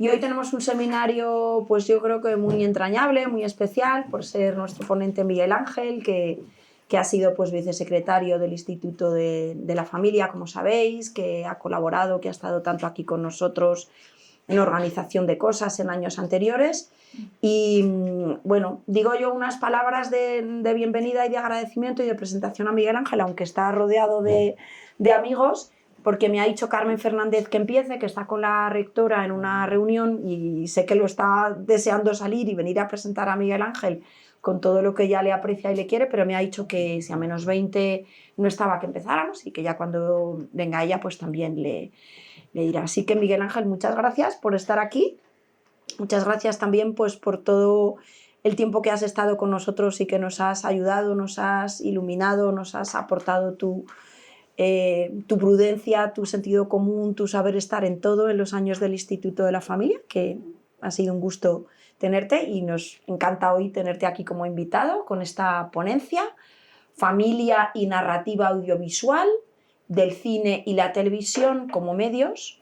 Y hoy tenemos un seminario, pues yo creo que muy entrañable, muy especial, por ser nuestro ponente Miguel Ángel, que ha sido pues vicesecretario del Instituto de la Familia, como sabéis, que ha colaborado, que ha estado tanto aquí con nosotros en organización de cosas en años anteriores. Y bueno, digo yo unas palabras de bienvenida y de agradecimiento y de presentación a Miguel Ángel, aunque está rodeado de amigos, porque me ha dicho Carmen Fernández que empiece, que está con la rectora en una reunión y sé que lo está deseando salir y venir a presentar a Miguel Ángel con todo lo que ella le aprecia y le quiere, pero me ha dicho que si a menos 20 no estaba que empezáramos y que ya cuando venga ella pues también le dirá. Así que Miguel Ángel, muchas gracias por estar aquí, muchas gracias también pues por todo el tiempo que has estado con nosotros y que nos has ayudado, nos has iluminado, nos has aportado tu prudencia, tu sentido común, tu saber estar en todo en los años del Instituto de la Familia, que ha sido un gusto tenerte y nos encanta hoy tenerte aquí como invitado con esta ponencia, Familia y narrativa audiovisual, del cine y la televisión como medios,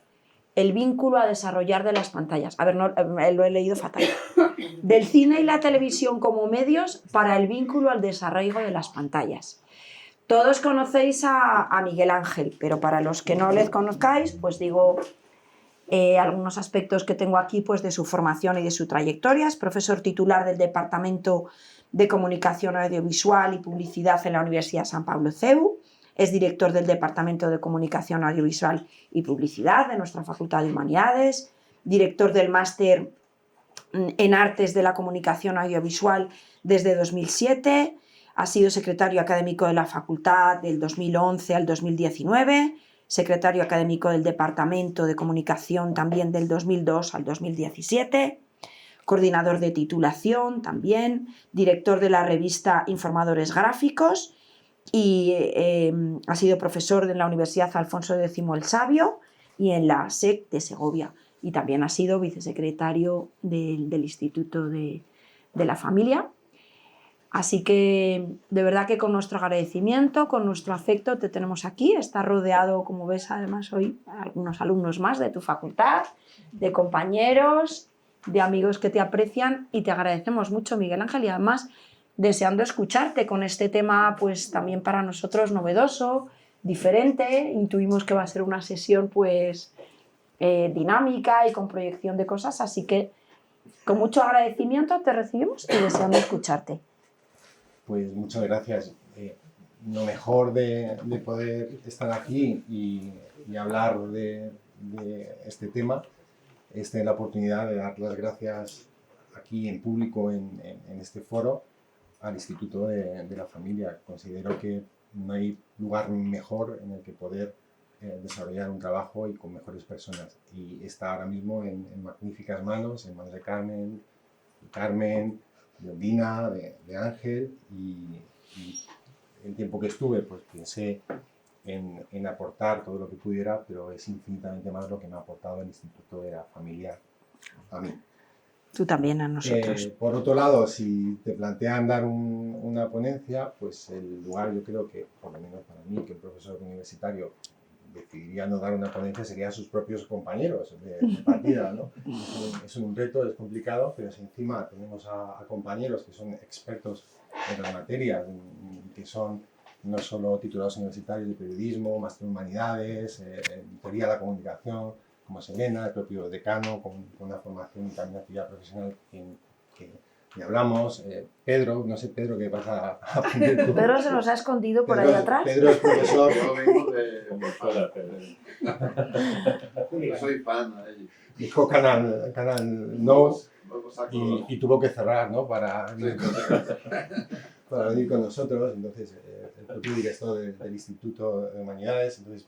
el vínculo a desarrollar de las pantallas. A ver, no, lo he leído fatal. Del cine y la televisión como medios para el vínculo al desarrollo de las pantallas. Todos conocéis a Miguel Ángel, pero para los que no les conozcáis, pues digo algunos aspectos que tengo aquí pues de su formación y de su trayectoria. Es profesor titular del Departamento de Comunicación Audiovisual y Publicidad en la Universidad San Pablo CEU. Es director del Departamento de Comunicación Audiovisual y Publicidad de nuestra Facultad de Humanidades, director del Máster en Artes de la Comunicación Audiovisual desde 2007, ha sido secretario académico de la Facultad del 2011 al 2019, secretario académico del Departamento de Comunicación también del 2002 al 2017, coordinador de titulación también, director de la revista Informadores Gráficos y ha sido profesor en la Universidad Alfonso X el Sabio y en la SEC de Segovia. Y también ha sido vicesecretario del Instituto de la Familia. Así que de verdad que con nuestro agradecimiento, con nuestro afecto te tenemos aquí. Estás rodeado, como ves además hoy, algunos alumnos más de tu facultad, de compañeros, de amigos que te aprecian y te agradecemos mucho, Miguel Ángel, y además deseando escucharte con este tema pues también para nosotros novedoso, diferente. Intuimos que va a ser una sesión pues dinámica y con proyección de cosas, así que con mucho agradecimiento te recibimos y deseando escucharte. Pues muchas gracias. Lo mejor de poder estar aquí y hablar de este tema es tener la oportunidad de dar las gracias aquí en público en este foro al Instituto de la Familia. Considero que no hay lugar mejor en el que poder desarrollar un trabajo y con mejores personas. Y está ahora mismo en magníficas manos, en manos de Carmen, de Ondina, de Ángel, y el tiempo que estuve pues pensé en aportar todo lo que pudiera, pero es infinitamente más lo que me ha aportado el Instituto de la Familia a mí. Tú también a nosotros. Por otro lado, si te plantean dar una ponencia, pues el lugar, yo creo que, por lo menos para mí, que un profesor universitario decidiría no dar una ponencia, serían sus propios compañeros de partida, ¿no? Es un reto, es complicado, pero si encima tenemos a compañeros que son expertos en las materias, que son no solo titulados universitarios de periodismo, máster en humanidades, en teoría de la comunicación, como es Elena, el propio decano, con una formación y también actividad profesional que ni hablamos. Pedro, no sé, Pedro, ¿qué vas a aprender tú? Pedro se nos ha escondido por ahí atrás. Pedro es profesor. Yo vengo de Venezuela, Pedro. Soy fan de ellos. Dijo Canal No y tuvo que cerrar, ¿no? Para venir con nosotros. Entonces, el propio director del Instituto de Humanidades. Entonces,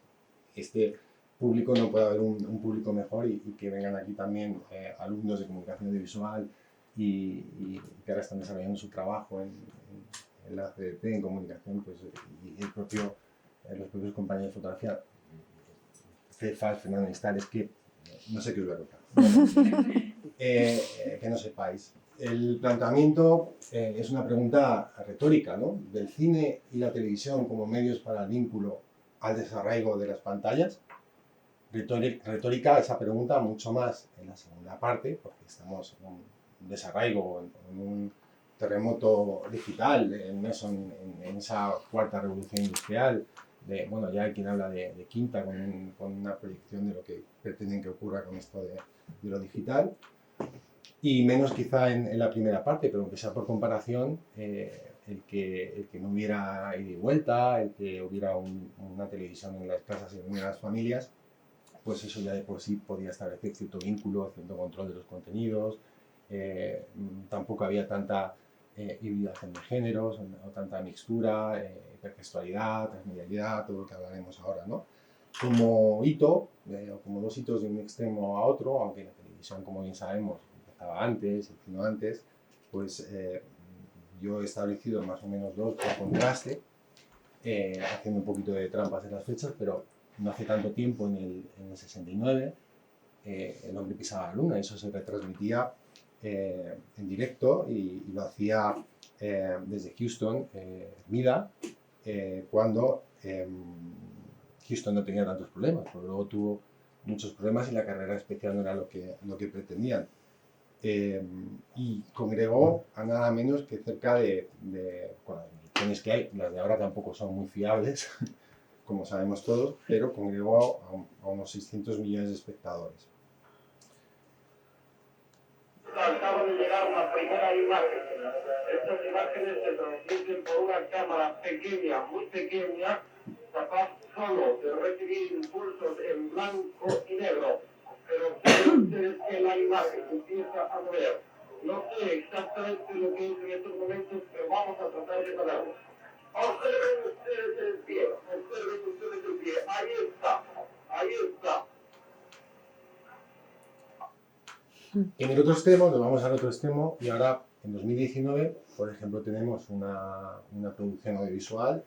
este público no puede haber un público mejor y que vengan aquí también alumnos de comunicación audiovisual y que ahora están desarrollando su trabajo en la CDT, en comunicación, pues, y los propios compañeros de fotografía, Cefas, Fernando Instales, que no sé qué os voy a contar. Que no sepáis. El planteamiento es una pregunta retórica, ¿no? Del cine y la televisión como medios para el vínculo al desarraigo de las pantallas. retórica esa pregunta mucho más en la segunda parte, porque estamos en un desarraigo, en un terremoto digital, en esa cuarta revolución industrial. Bueno, ya hay quien habla de quinta, con una proyección de lo que pretenden que ocurra con esto de lo digital. Y menos quizá en la primera parte, pero aunque sea por comparación, el que no hubiera ida y vuelta, el que hubiera una televisión en las casas y en las familias, pues eso ya de por sí podía establecer cierto vínculo, cierto control de los contenidos. Tampoco había tanta hibridación de géneros, o tanta mixtura, hipertextualidad, transmedialidad, todo lo que hablaremos ahora, ¿no? Como hito, o como dos hitos de un extremo a otro, aunque la televisión, como bien sabemos, empezaba antes, sino antes, pues yo he establecido más o menos dos por contraste, haciendo un poquito de trampas en las fechas, pero no hace tanto tiempo, en el 69, el hombre pisaba la luna, eso se retransmitía en directo y lo hacía desde Houston, Mida, cuando Houston no tenía tantos problemas, pero luego tuvo muchos problemas y la carrera espacial no era lo que pretendían. Y congregó a nada menos que cerca de bueno, las mediciones que hay, las de ahora tampoco son muy fiables, como sabemos todos, pero congregó a unos 600 millones de espectadores. Acaba de llegar la primera imagen. Estas imágenes se transmiten por una cámara pequeña, muy pequeña, capaz solo de recibir impulsos en blanco y negro. Pero ven ustedes que la imagen empieza a mover. No sé exactamente lo que es en estos momentos, pero vamos a tratar de saberlo. Observen ustedes el pie, observen ustedes el pie. Ahí está, ahí está. En el otro extremo, nos vamos al otro extremo, y ahora en 2019, por ejemplo, tenemos una producción audiovisual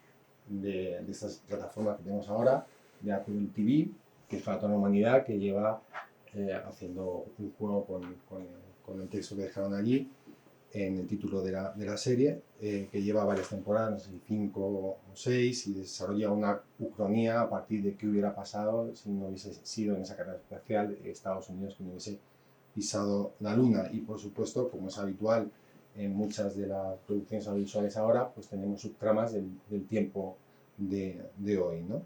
de estas plataformas que tenemos ahora, de Apple TV, que es para toda la humanidad, que lleva haciendo un juego con el texto que dejaron allí en el título de la serie, que lleva varias temporadas, no sé si 5 o 6, y desarrolla una ucronía a partir de qué hubiera pasado si no hubiese sido en esa carrera espacial Estados Unidos, que no hubiese pisado la luna. Y por supuesto, como es habitual en muchas de las producciones audiovisuales ahora, pues tenemos subtramas del tiempo de hoy, ¿no?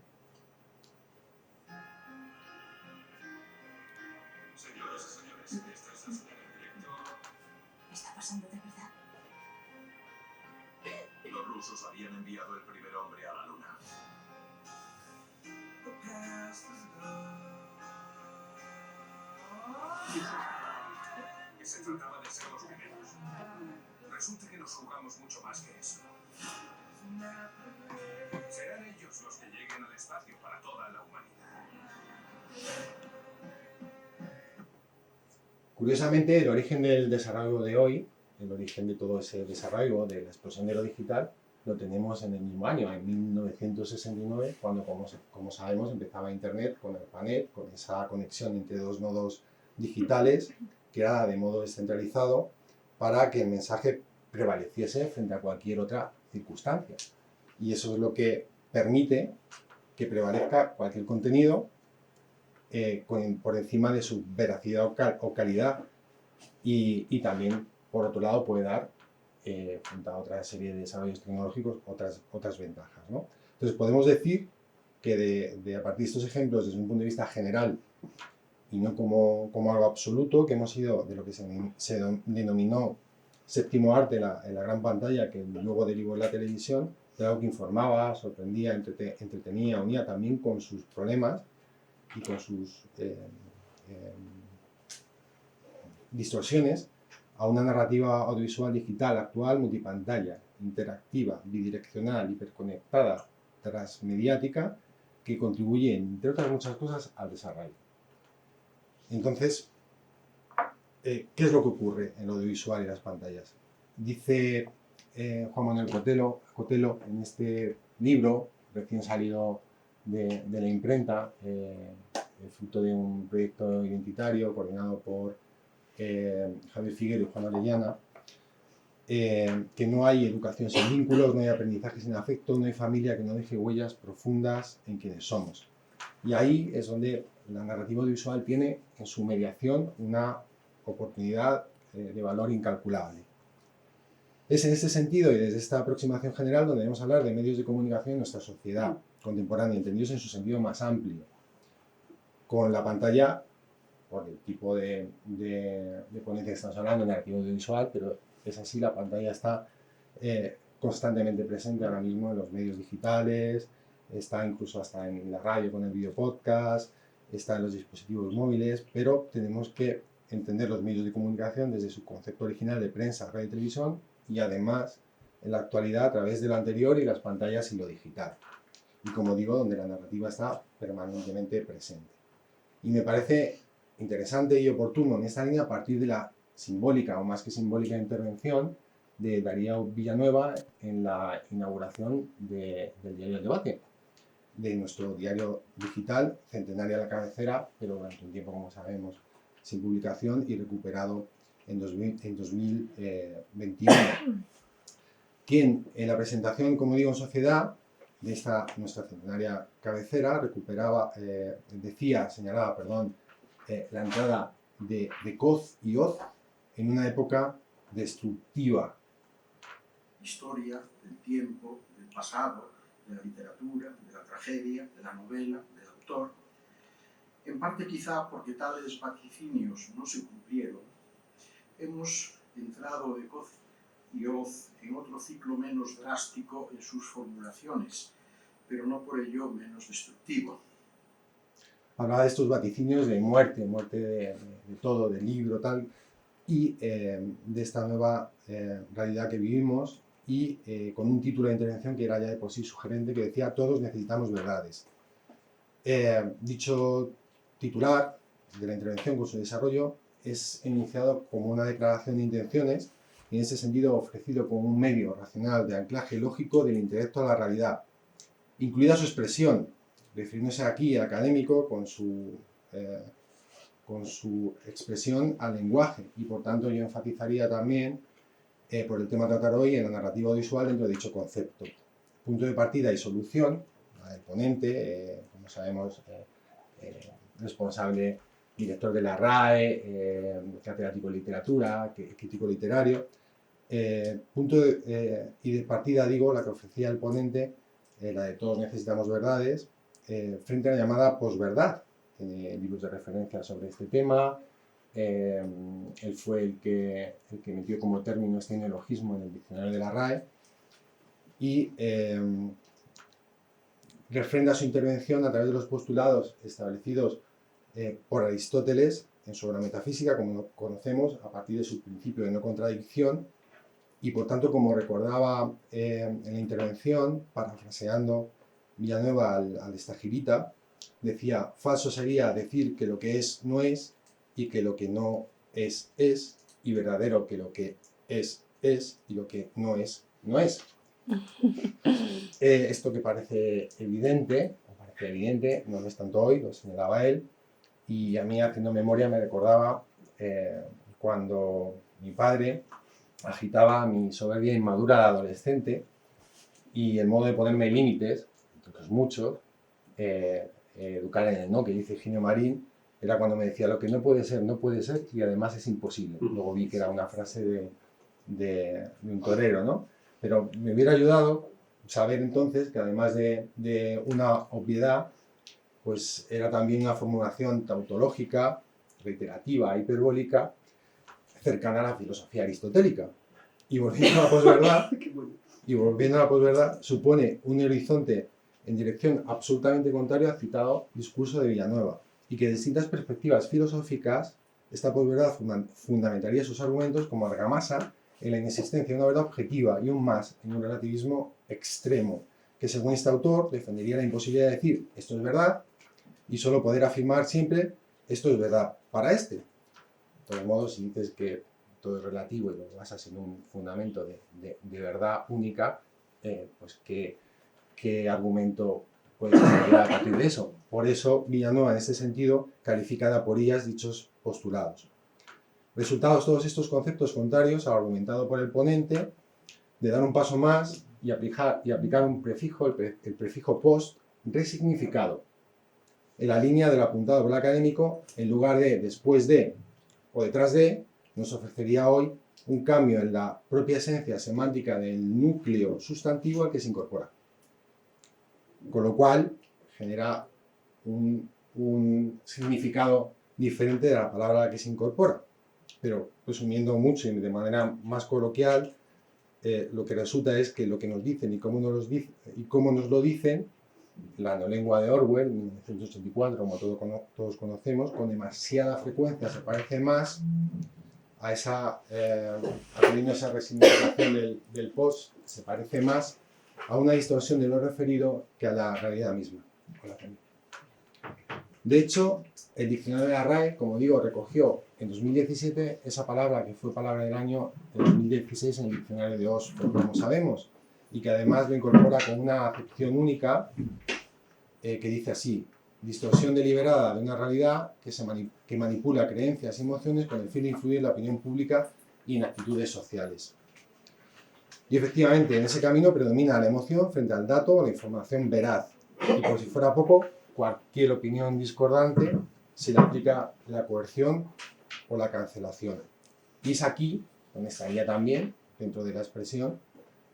Señoras y señores, esta es la señal en directo. ¿Está pasando de verdad? Los rusos habían enviado el primer hombre a la luna. Que se trataba de ser los primeros. Resulta que nos jugamos mucho más que eso. Serán ellos los que lleguen al espacio para toda la humanidad. Curiosamente, el origen del desarrollo de hoy, el origen de todo ese desarrollo, de la explosión de lo digital, lo tenemos en el mismo año, en 1969, cuando, como sabemos, empezaba Internet con ARPANET, con esa conexión entre dos nodos digitales, que era de modo descentralizado, para que el mensaje prevaleciese frente a cualquier otra circunstancia. Y eso es lo que permite que prevalezca cualquier contenido por encima de su veracidad o calidad, y también, por otro lado, puede dar, frente a otra serie de desarrollos tecnológicos, otras ventajas, ¿no? Entonces podemos decir que a partir de estos ejemplos, desde un punto de vista general, y no como algo absoluto, que hemos ido de lo que se denominó séptimo arte en la gran pantalla, que luego derivó en la televisión, de algo que informaba, sorprendía, entretenía, unía también con sus problemas y con sus distorsiones, a una narrativa audiovisual digital actual, multipantalla, interactiva, bidireccional, hiperconectada, transmediática, que contribuye, entre otras muchas cosas, al desarrollo. Entonces, ¿qué es lo que ocurre en lo audiovisual y las pantallas? Dice Juan Manuel Cotelo, en este libro recién salido de la imprenta, el fruto de un proyecto identitario coordinado por Javier Figuero y Juan Orellana, que no hay educación sin vínculos, no hay aprendizaje sin afecto, no hay familia que no deje huellas profundas en quienes somos. Y ahí es donde la narrativa audiovisual tiene en su mediación una oportunidad de valor incalculable. Es en este sentido y desde esta aproximación general donde debemos hablar de medios de comunicación en nuestra sociedad contemporánea, entendidos en su sentido más amplio, con la pantalla, por el tipo de ponencia que estamos hablando, narrativa audiovisual, pero es así, la pantalla está constantemente presente ahora mismo en los medios digitales, está incluso hasta en la radio con el video podcast, está en los dispositivos móviles, pero tenemos que entender los medios de comunicación desde su concepto original de prensa, radio y televisión, y además en la actualidad a través de lo anterior y las pantallas y lo digital. Y como digo, donde la narrativa está permanentemente presente. Y me parece interesante y oportuno en esta línea a partir de la simbólica o más que simbólica intervención de Darío Villanueva en la inauguración del diario El Debate, de nuestro diario digital, centenaria a la cabecera, pero durante un tiempo, como sabemos, sin publicación y recuperado en 2021. Quien en la presentación, como digo, en sociedad de esta nuestra centenaria cabecera señalaba la entrada de Coz y Oz en una época destructiva. Historia del tiempo, del pasado, de la literatura, de la tragedia, de la novela, del autor. En parte quizá porque tales vaticinios no se cumplieron, hemos entrado de Coz y Oz en otro ciclo menos drástico en sus formulaciones, pero no por ello menos destructivo. Hablaba de estos vaticinios de muerte de todo, del libro, tal, y de esta nueva realidad que vivimos, y con un título de intervención que era ya de por sí sugerente, que decía: todos necesitamos verdades. Dicho titular de la intervención con su desarrollo es enunciado como una declaración de intenciones y en ese sentido ofrecido como un medio racional de anclaje lógico del intelecto a la realidad, incluida su expresión, refiriéndose aquí al académico con su expresión al lenguaje, y por tanto yo enfatizaría también por el tema a tratar hoy en la narrativa audiovisual dentro de dicho concepto. Punto de partida y solución, el ponente, como sabemos, responsable, director de la RAE, catedrático de literatura, crítico literario. Punto de partida, digo, la que ofrecía el ponente, la de todos necesitamos verdades, frente a la llamada posverdad. Tiene libros de referencia sobre este tema. Él fue el que metió como término este neologismo en el diccionario de la RAE y refrenda su intervención a través de los postulados establecidos por Aristóteles en su obra Metafísica, como lo conocemos, a partir de su principio de no contradicción, y por tanto, como recordaba en la intervención, parafraseando Villanueva al Estagirita, decía: falso sería decir que lo que es no es, y que lo que no es, y verdadero que lo que es, y lo que no es, no es. Esto que parece evidente, no lo es tanto hoy, lo señalaba él, y a mí, haciendo memoria, me recordaba cuando mi padre agitaba mi soberbia inmadura de adolescente, y el modo de ponerme límites, otros muchos, educar en el no, que dice Ginio Marín, era cuando me decía: lo que no puede ser, y además es imposible. Luego vi que era una frase de un torero, ¿no? Pero me hubiera ayudado saber entonces que además de una obviedad, pues era también una formulación tautológica, reiterativa, hiperbólica, cercana a la filosofía aristotélica. Y volviendo a la posverdad, supone un horizonte en dirección absolutamente contraria al citado discurso de Villanueva, y que de distintas perspectivas filosóficas esta posverdad fundamentaría sus argumentos como argamasa en la inexistencia de una verdad objetiva y un más en un relativismo extremo, que según este autor defendería la imposibilidad de decir esto es verdad y solo poder afirmar siempre esto es verdad para este. De todos modos, si dices que todo es relativo y lo basas en un fundamento de verdad única, pues ¿qué argumento puedes desarrollar a partir de eso? Por eso Villanueva, en este sentido, califica de aporías dichos postulados. Resultados todos estos conceptos contrarios al argumentado por el ponente, de dar un paso más y aplicar un prefijo, el prefijo post, resignificado. en la línea de lo apuntado por el académico, en lugar de después de o detrás de, nos ofrecería hoy un cambio en la propia esencia semántica del núcleo sustantivo al que se incorpora. Con lo cual, genera un significado diferente de la palabra a la que se incorpora. Pero, resumiendo mucho y de manera más coloquial, lo que resulta es que lo que nos dicen y cómo nos lo dicen, la neolengua de Orwell, 1984, como todos conocemos, con demasiada frecuencia se parece más a esa resignificación del post, se parece más a una distorsión de lo referido que a la realidad misma. De hecho, el diccionario de la RAE, como digo, recogió en 2017 esa palabra que fue palabra del año de 2016 en el diccionario de Oxford, como sabemos, y que además lo incorpora con una acepción única que dice así: distorsión deliberada de una realidad que manipula creencias y emociones con el fin de influir en la opinión pública y en actitudes sociales. Y efectivamente, en ese camino predomina la emoción frente al dato o la información veraz. Y por si fuera poco, cualquier opinión discordante se le aplica la coerción o la cancelación. Y es aquí donde estaría también, dentro de la expresión,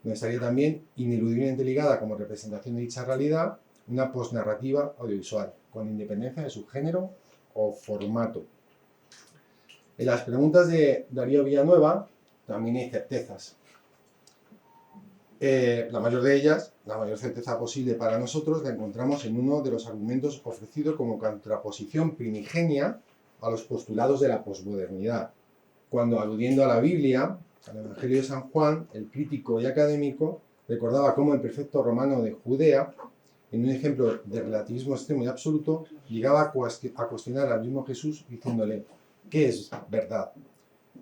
donde estaría también ineludiblemente ligada como representación de dicha realidad una posnarrativa audiovisual, con independencia de su género o formato. En las preguntas de Darío Villanueva también hay certezas. La mayor de ellas, la mayor certeza posible para nosotros, la encontramos en uno de los argumentos ofrecidos como contraposición primigenia a los postulados de la posmodernidad, cuando, aludiendo a la Biblia, al Evangelio de San Juan, el crítico y académico recordaba cómo el prefecto romano de Judea, en un ejemplo de relativismo extremo y absoluto, llegaba a cuestionar al mismo Jesús diciéndole: ¿qué es verdad?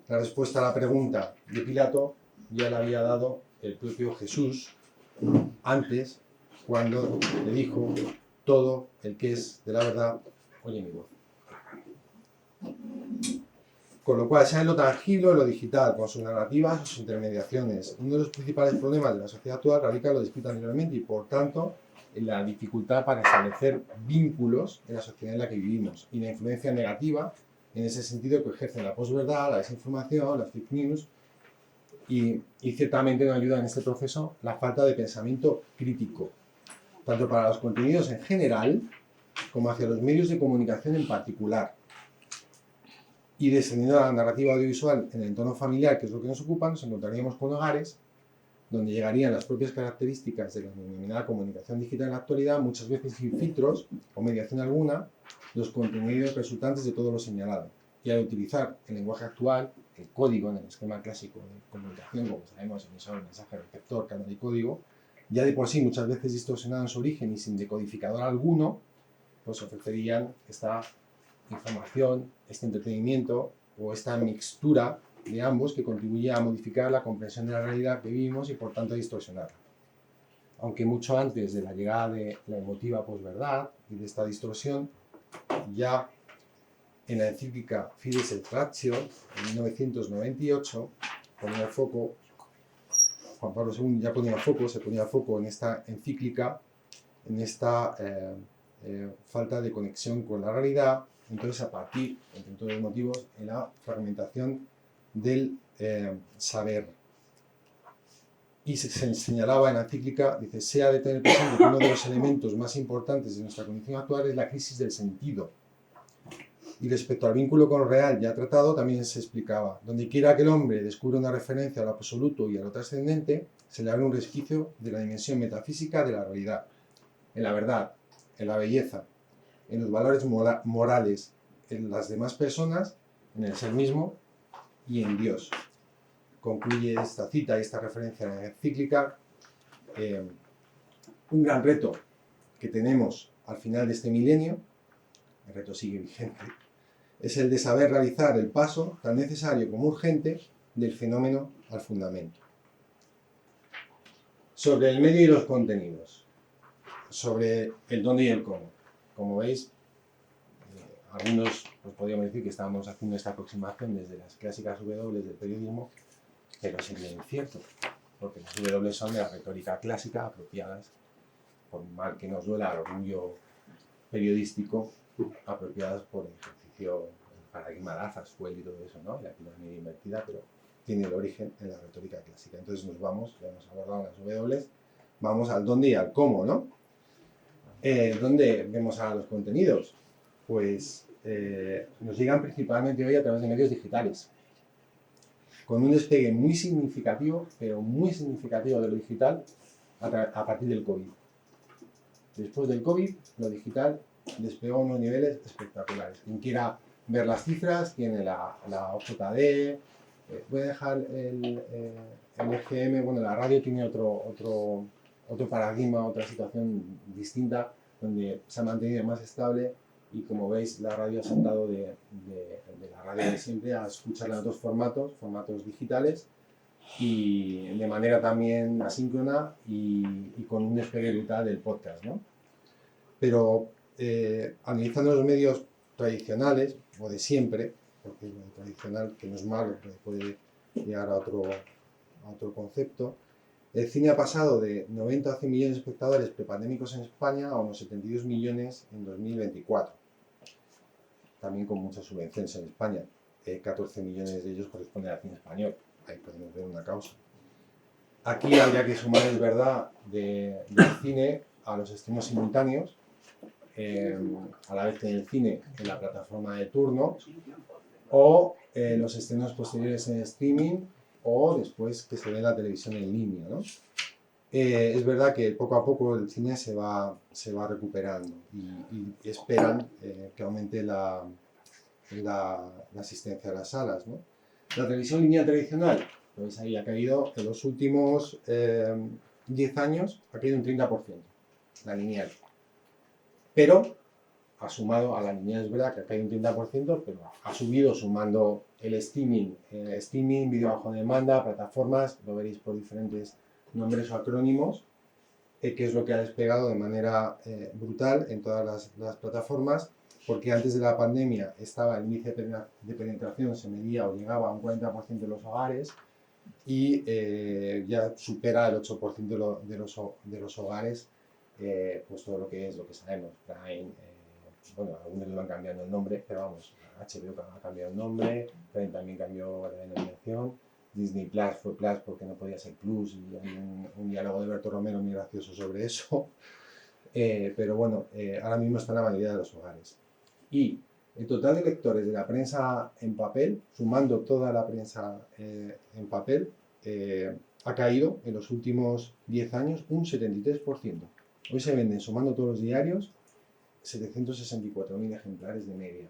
La respuesta a la pregunta de Pilato ya la había dado el propio Jesús antes, cuando le dijo: todo el que es de la verdad oye mi voz. Con lo cual, sea en lo tangible o en lo digital, con sus narrativas o sus intermediaciones, uno de los principales problemas de la sociedad actual radica en lo descrito anteriormente y, por tanto, en la dificultad para establecer vínculos en la sociedad en la que vivimos y la influencia negativa en ese sentido que ejercen la posverdad, la desinformación, las fake news y ciertamente no ayuda en este proceso la falta de pensamiento crítico, tanto para los contenidos en general como hacia los medios de comunicación en particular. Y descendiendo a la narrativa audiovisual en el entorno familiar, que es lo que nos ocupa, nos encontraríamos con hogares donde llegarían las propias características de la denominada comunicación digital en la actualidad, muchas veces sin filtros o mediación alguna, los contenidos resultantes de todo lo señalado. Y al utilizar el lenguaje actual, el código en el esquema clásico de comunicación, como sabemos, emisor, mensaje, receptor, canal y código, ya de por sí muchas veces distorsionado en su origen y sin decodificador alguno, pues ofrecerían esta información, este entretenimiento o esta mixtura de ambos que contribuye a modificar la comprensión de la realidad que vivimos y por tanto a distorsionarla. Aunque mucho antes de la llegada de la emotiva posverdad y de esta distorsión, ya en la encíclica Fides et Ratio, en 1998, ponía el foco, Juan Pablo II ya se ponía el foco en esta encíclica, en esta falta de conexión con la realidad. Entonces, a partir, entre todos los motivos, en la fragmentación del saber. Y se señalaba en la encíclica, dice: se ha de tener presente que uno de los elementos más importantes de nuestra condición actual es la crisis del sentido. Y respecto al vínculo con lo real ya tratado, también se explicaba: donde quiera que el hombre descubra una referencia a lo absoluto y a lo trascendente, se le abre un resquicio de la dimensión metafísica de la realidad, en la verdad, en la belleza, en los valores morales, en las demás personas, en el ser mismo y en Dios. Concluye esta cita y esta referencia en la encíclica: un gran reto que tenemos al final de este milenio, el reto sigue vigente, es el de saber realizar el paso tan necesario como urgente del fenómeno al fundamento. Sobre el medio y los contenidos, sobre el dónde y el cómo. Como veis, algunos pues podríamos decir que estábamos haciendo esta aproximación desde las clásicas W del periodismo, pero sería incierto, porque las W son de la retórica clásica, apropiadas, por mal que nos duela, al orgullo periodístico apropiadas por el ejercicio, el paradigma de Azaswell y todo eso, ¿no? La pirámide invertida, pero tiene el origen en la retórica clásica. Entonces nos vamos, ya hemos abordado las W, vamos al dónde y al cómo, ¿no? ¿Dónde vemos a los contenidos? Pues nos llegan principalmente hoy a través de medios digitales, con un despegue muy significativo, pero muy significativo de lo digital a partir del COVID. Después del COVID, lo digital despegó a unos niveles espectaculares. Quien quiera ver las cifras, tiene la OJD, voy a dejar el EGM, bueno, la radio tiene otro paradigma, otra situación distinta, donde se ha mantenido más estable y como veis la radio ha saltado de la radio de siempre a escucharla en otros formatos digitales y de manera también asíncrona y con un despegue brutal del podcast, ¿no? Pero analizando los medios tradicionales, o de siempre, porque lo tradicional, que no es malo, que puede llegar a otro concepto, el cine ha pasado de 90 a 100 millones de espectadores prepandémicos en España a unos 72 millones en 2024. También con muchas subvenciones en España. 14 millones de ellos corresponden al cine español. Ahí podemos ver una causa. Aquí habría que sumar, es verdad, del cine a los estrenos simultáneos, a la vez que en el cine, en la plataforma de turno, o los estrenos posteriores en streaming, o después que se ve en la televisión en línea, ¿no? Es verdad que poco a poco el cine se va recuperando y esperan que aumente la asistencia a las salas, ¿no? La televisión lineal tradicional, pues ahí ha caído en los últimos 10 años, ha caído un 30%, la lineal. Pero ha sumado a la lineal, es verdad que ha caído un 30%, pero ha subido sumando el streaming, vídeo bajo demanda, plataformas, lo veréis por diferentes nombres o acrónimos, que es lo que ha despegado de manera brutal en todas las plataformas, porque antes de la pandemia estaba el índice de penetración, se medía o llegaba a un 40% de los hogares y ya supera el 8% de los hogares, pues todo lo que sabemos, Prime, bueno, algunos le van cambiando el nombre, pero vamos, HBO ha cambiado el nombre, Prime también cambió la denominación, Disney Plus fue Plus porque no podía ser Plus y hay un diálogo de Berto Romero muy gracioso sobre eso, pero bueno, ahora mismo está en la mayoría de los hogares. Y el total de lectores de la prensa en papel, sumando toda la prensa en papel, ha caído en los últimos 10 años un 73%. Hoy se venden, sumando todos los diarios, 764.000 ejemplares de media.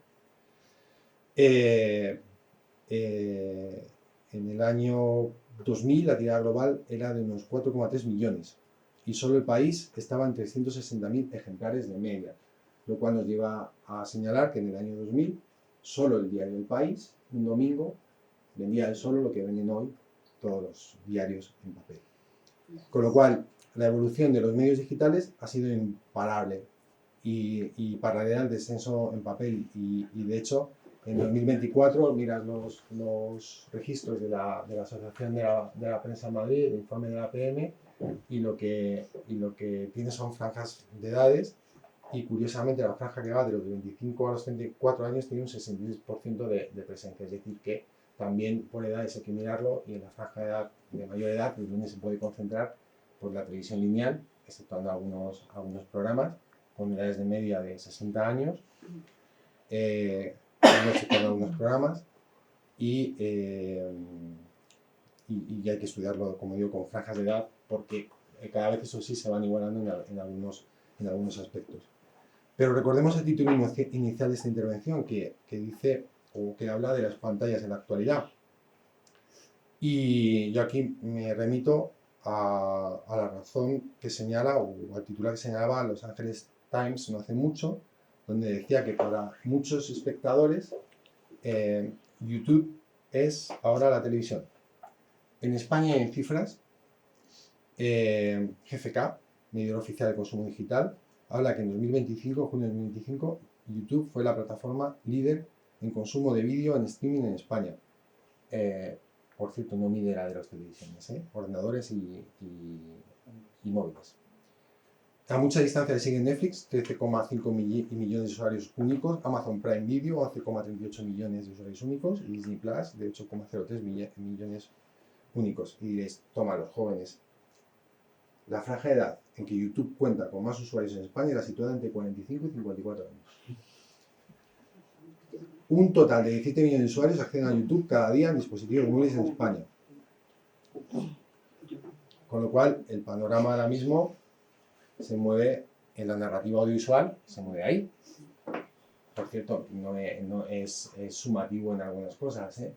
En el año 2000 la tirada global era de unos 4,3 millones y solo el país estaba en 360.000 ejemplares de media, lo cual nos lleva a señalar que en el año 2000 solo el diario El País, un domingo, vendía solo lo que venden hoy todos los diarios en papel. Con lo cual, la evolución de los medios digitales ha sido imparable y paralela al descenso en papel y de hecho en 2024 miras los registros de la Asociación de la Prensa en Madrid, el informe de la PM y lo que tiene son franjas de edades y curiosamente la franja que va de los 25 a los 34 años tiene un 66% de presencia, es decir que también por edades hay que mirarlo y en la franja de edad de mayor edad es donde se puede concentrar pues, la televisión lineal, exceptuando algunos programas con edades de media de 60 años, con algunos programas y hay que estudiarlo, como digo, con franjas de edad porque cada vez eso sí se van igualando en algunos aspectos. Pero recordemos el título inicial de esta intervención que dice o que habla de las pantallas en la actualidad. Y yo aquí me remito a la razón que señala o al titular que señalaba Los Angeles Times no hace mucho, donde decía que para muchos espectadores YouTube es ahora la televisión. En España en cifras, GfK, Medidor Oficial de Consumo Digital, habla que en 2025, junio de 2025, YouTube fue la plataforma líder en consumo de vídeo en streaming en España. Por cierto, no mide la de las televisiones, ordenadores y móviles. A mucha distancia le sigue Netflix, 13,5 millones de usuarios únicos, Amazon Prime Video, 11,38 millones de usuarios únicos, y Disney Plus, de 8,03 millones únicos. Y diréis, toma, los jóvenes. La franja de edad en que YouTube cuenta con más usuarios en España la sitúa entre 45 y 54 años. Un total de 17 millones de usuarios acceden a YouTube cada día en dispositivos móviles en España. Con lo cual, el panorama ahora mismo se mueve en la narrativa audiovisual, se mueve ahí. Por cierto, no es sumativo en algunas cosas, ¿eh?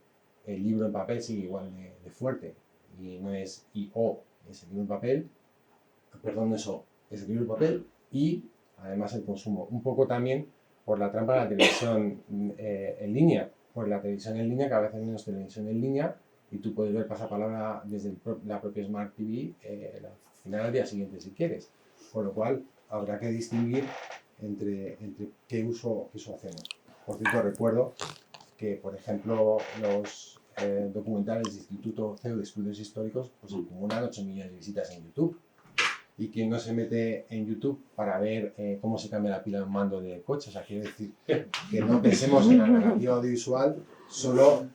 El libro en papel sigue igual de fuerte. Y no es I-O, es el libro en papel. Perdón, no es O, es el libro en papel y además el consumo. Un poco también por la trampa de la televisión en línea. Por la televisión en línea, cada vez hay menos televisión en línea y tú puedes ver pasapalabra desde la propia Smart TV al final al día siguiente si quieres. Con lo cual habrá que distinguir entre qué uso hacemos. Por cierto, recuerdo que, por ejemplo, los documentales del Instituto CEO de Estudios Históricos pues acumulan 8 millones de visitas en YouTube. Y quien no se mete en YouTube para ver cómo se cambia la pila de un mando de coche. O sea, quiere decir que no pensemos en la narrativa audiovisual solo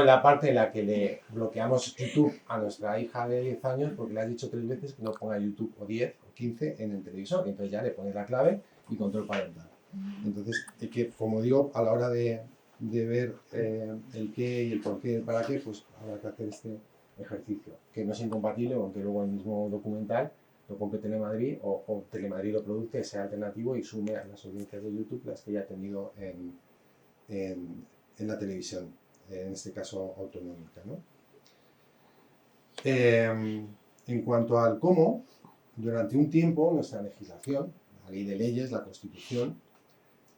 en la parte en la que le bloqueamos YouTube a nuestra hija de 10 años porque le has dicho 3 veces que no ponga YouTube o 10 o 15 en el televisor. Y entonces ya le pones la clave y control parental. Entonces, es que, como digo, a la hora de ver el qué y el por qué y el para qué, pues habrá que hacer este ejercicio, que no es incompatible con que luego el mismo documental lo compre Telemadrid o Telemadrid lo produce, sea alternativo y sume a las audiencias de YouTube las que ya ha tenido en la televisión, en este caso autonómica, ¿no? En cuento al cómo, durante un tiempo nuestra legislación, la ley de leyes, la Constitución,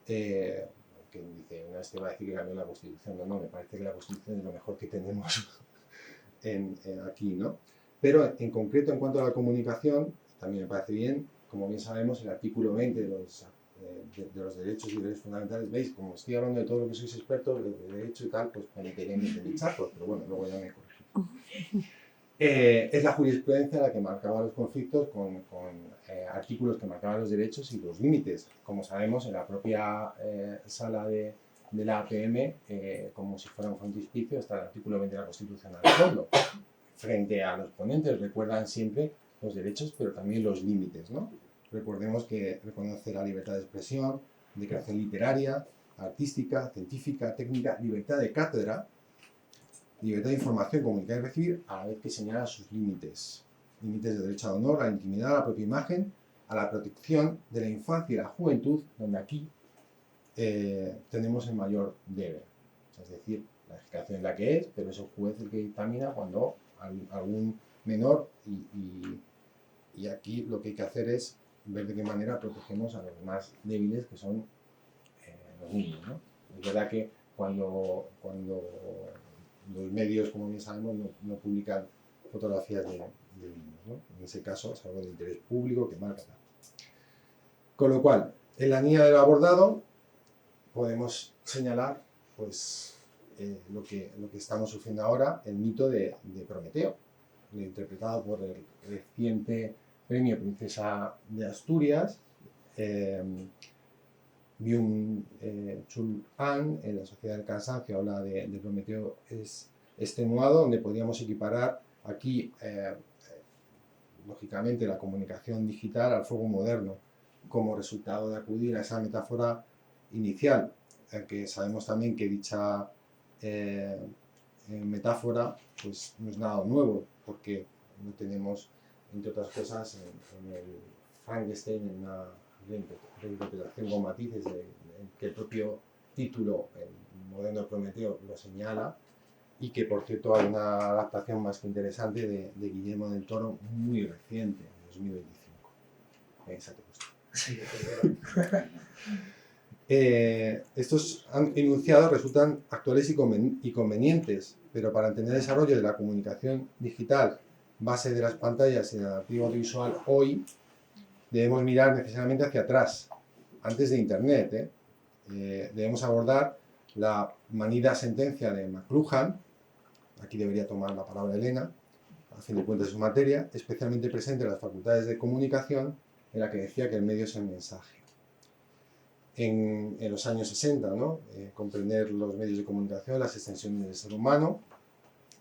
que dice, una vez te va a decir que cambió la Constitución, no, me parece que la Constitución es lo mejor que tenemos aquí, ¿no? Pero en concreto, en cuanto a la comunicación, también me parece bien, como bien sabemos, el artículo 20 de los derechos y deberes fundamentales, veis, como estoy hablando de todo lo que sois expertos, de derecho y tal, pues me meteré en mis charcos, pero bueno, luego ya me corrijo. Es la jurisprudencia la que marcaba los conflictos con artículos que marcaban los derechos y los límites. Como sabemos, en la propia sala de la APM, como si fuera un frontispicio, está el artículo 20 de la Constitución al fondo. Frente a los ponentes recuerdan siempre los derechos, pero también los límites, ¿no? Recordemos que reconoce la libertad de expresión, de creación literaria, artística, científica, técnica, libertad de cátedra, libertad de información, comunicar y recibir, a la vez que señala sus límites. Límites de derecho al honor, a la intimidad, a la propia imagen, a la protección de la infancia y la juventud, donde aquí tenemos el mayor deber. O sea, es decir, la legislación es la que es, pero es el juez el que dictamina cuando algún menor y aquí lo que hay que hacer es ver de qué manera protegemos a los más débiles, que son los niños, ¿no? Es verdad que cuando los medios, como bien sabemos, no publican fotografías de niños, ¿no? En ese caso es algo de interés público que marca. Con lo cual, en la línea del abordado podemos señalar pues, lo que estamos sufriendo ahora, el mito de Prometeo, interpretado por el reciente premio Princesa de Asturias, Byung-Chul Han, en La Sociedad del Cansancio, habla de Prometeo extenuado, donde podríamos equiparar aquí, lógicamente, la comunicación digital al fuego moderno, como resultado de acudir a esa metáfora inicial, que sabemos también que dicha metáfora pues, no es nada nuevo, porque no tenemos, entre otras cosas, en el Frankenstein, en una reinterpretación con matices que el propio título, el moderno Prometeo, lo señala, y que por cierto hay una adaptación más que interesante de Guillermo del Toro, muy reciente, en 2025. Exacto. Sí, estos enunciados resultan actuales y convenientes, pero para entender el desarrollo de la comunicación digital, base de las pantallas y de la narrativa audiovisual hoy, debemos mirar necesariamente hacia atrás, antes de Internet. Debemos abordar la manida sentencia de McLuhan, aquí debería tomar la palabra Elena, a fin de cuentas es su materia, especialmente presente en las facultades de comunicación, en la que decía que el medio es el mensaje. En los años 60, ¿no? Comprender los medios de comunicación, las extensiones del ser humano.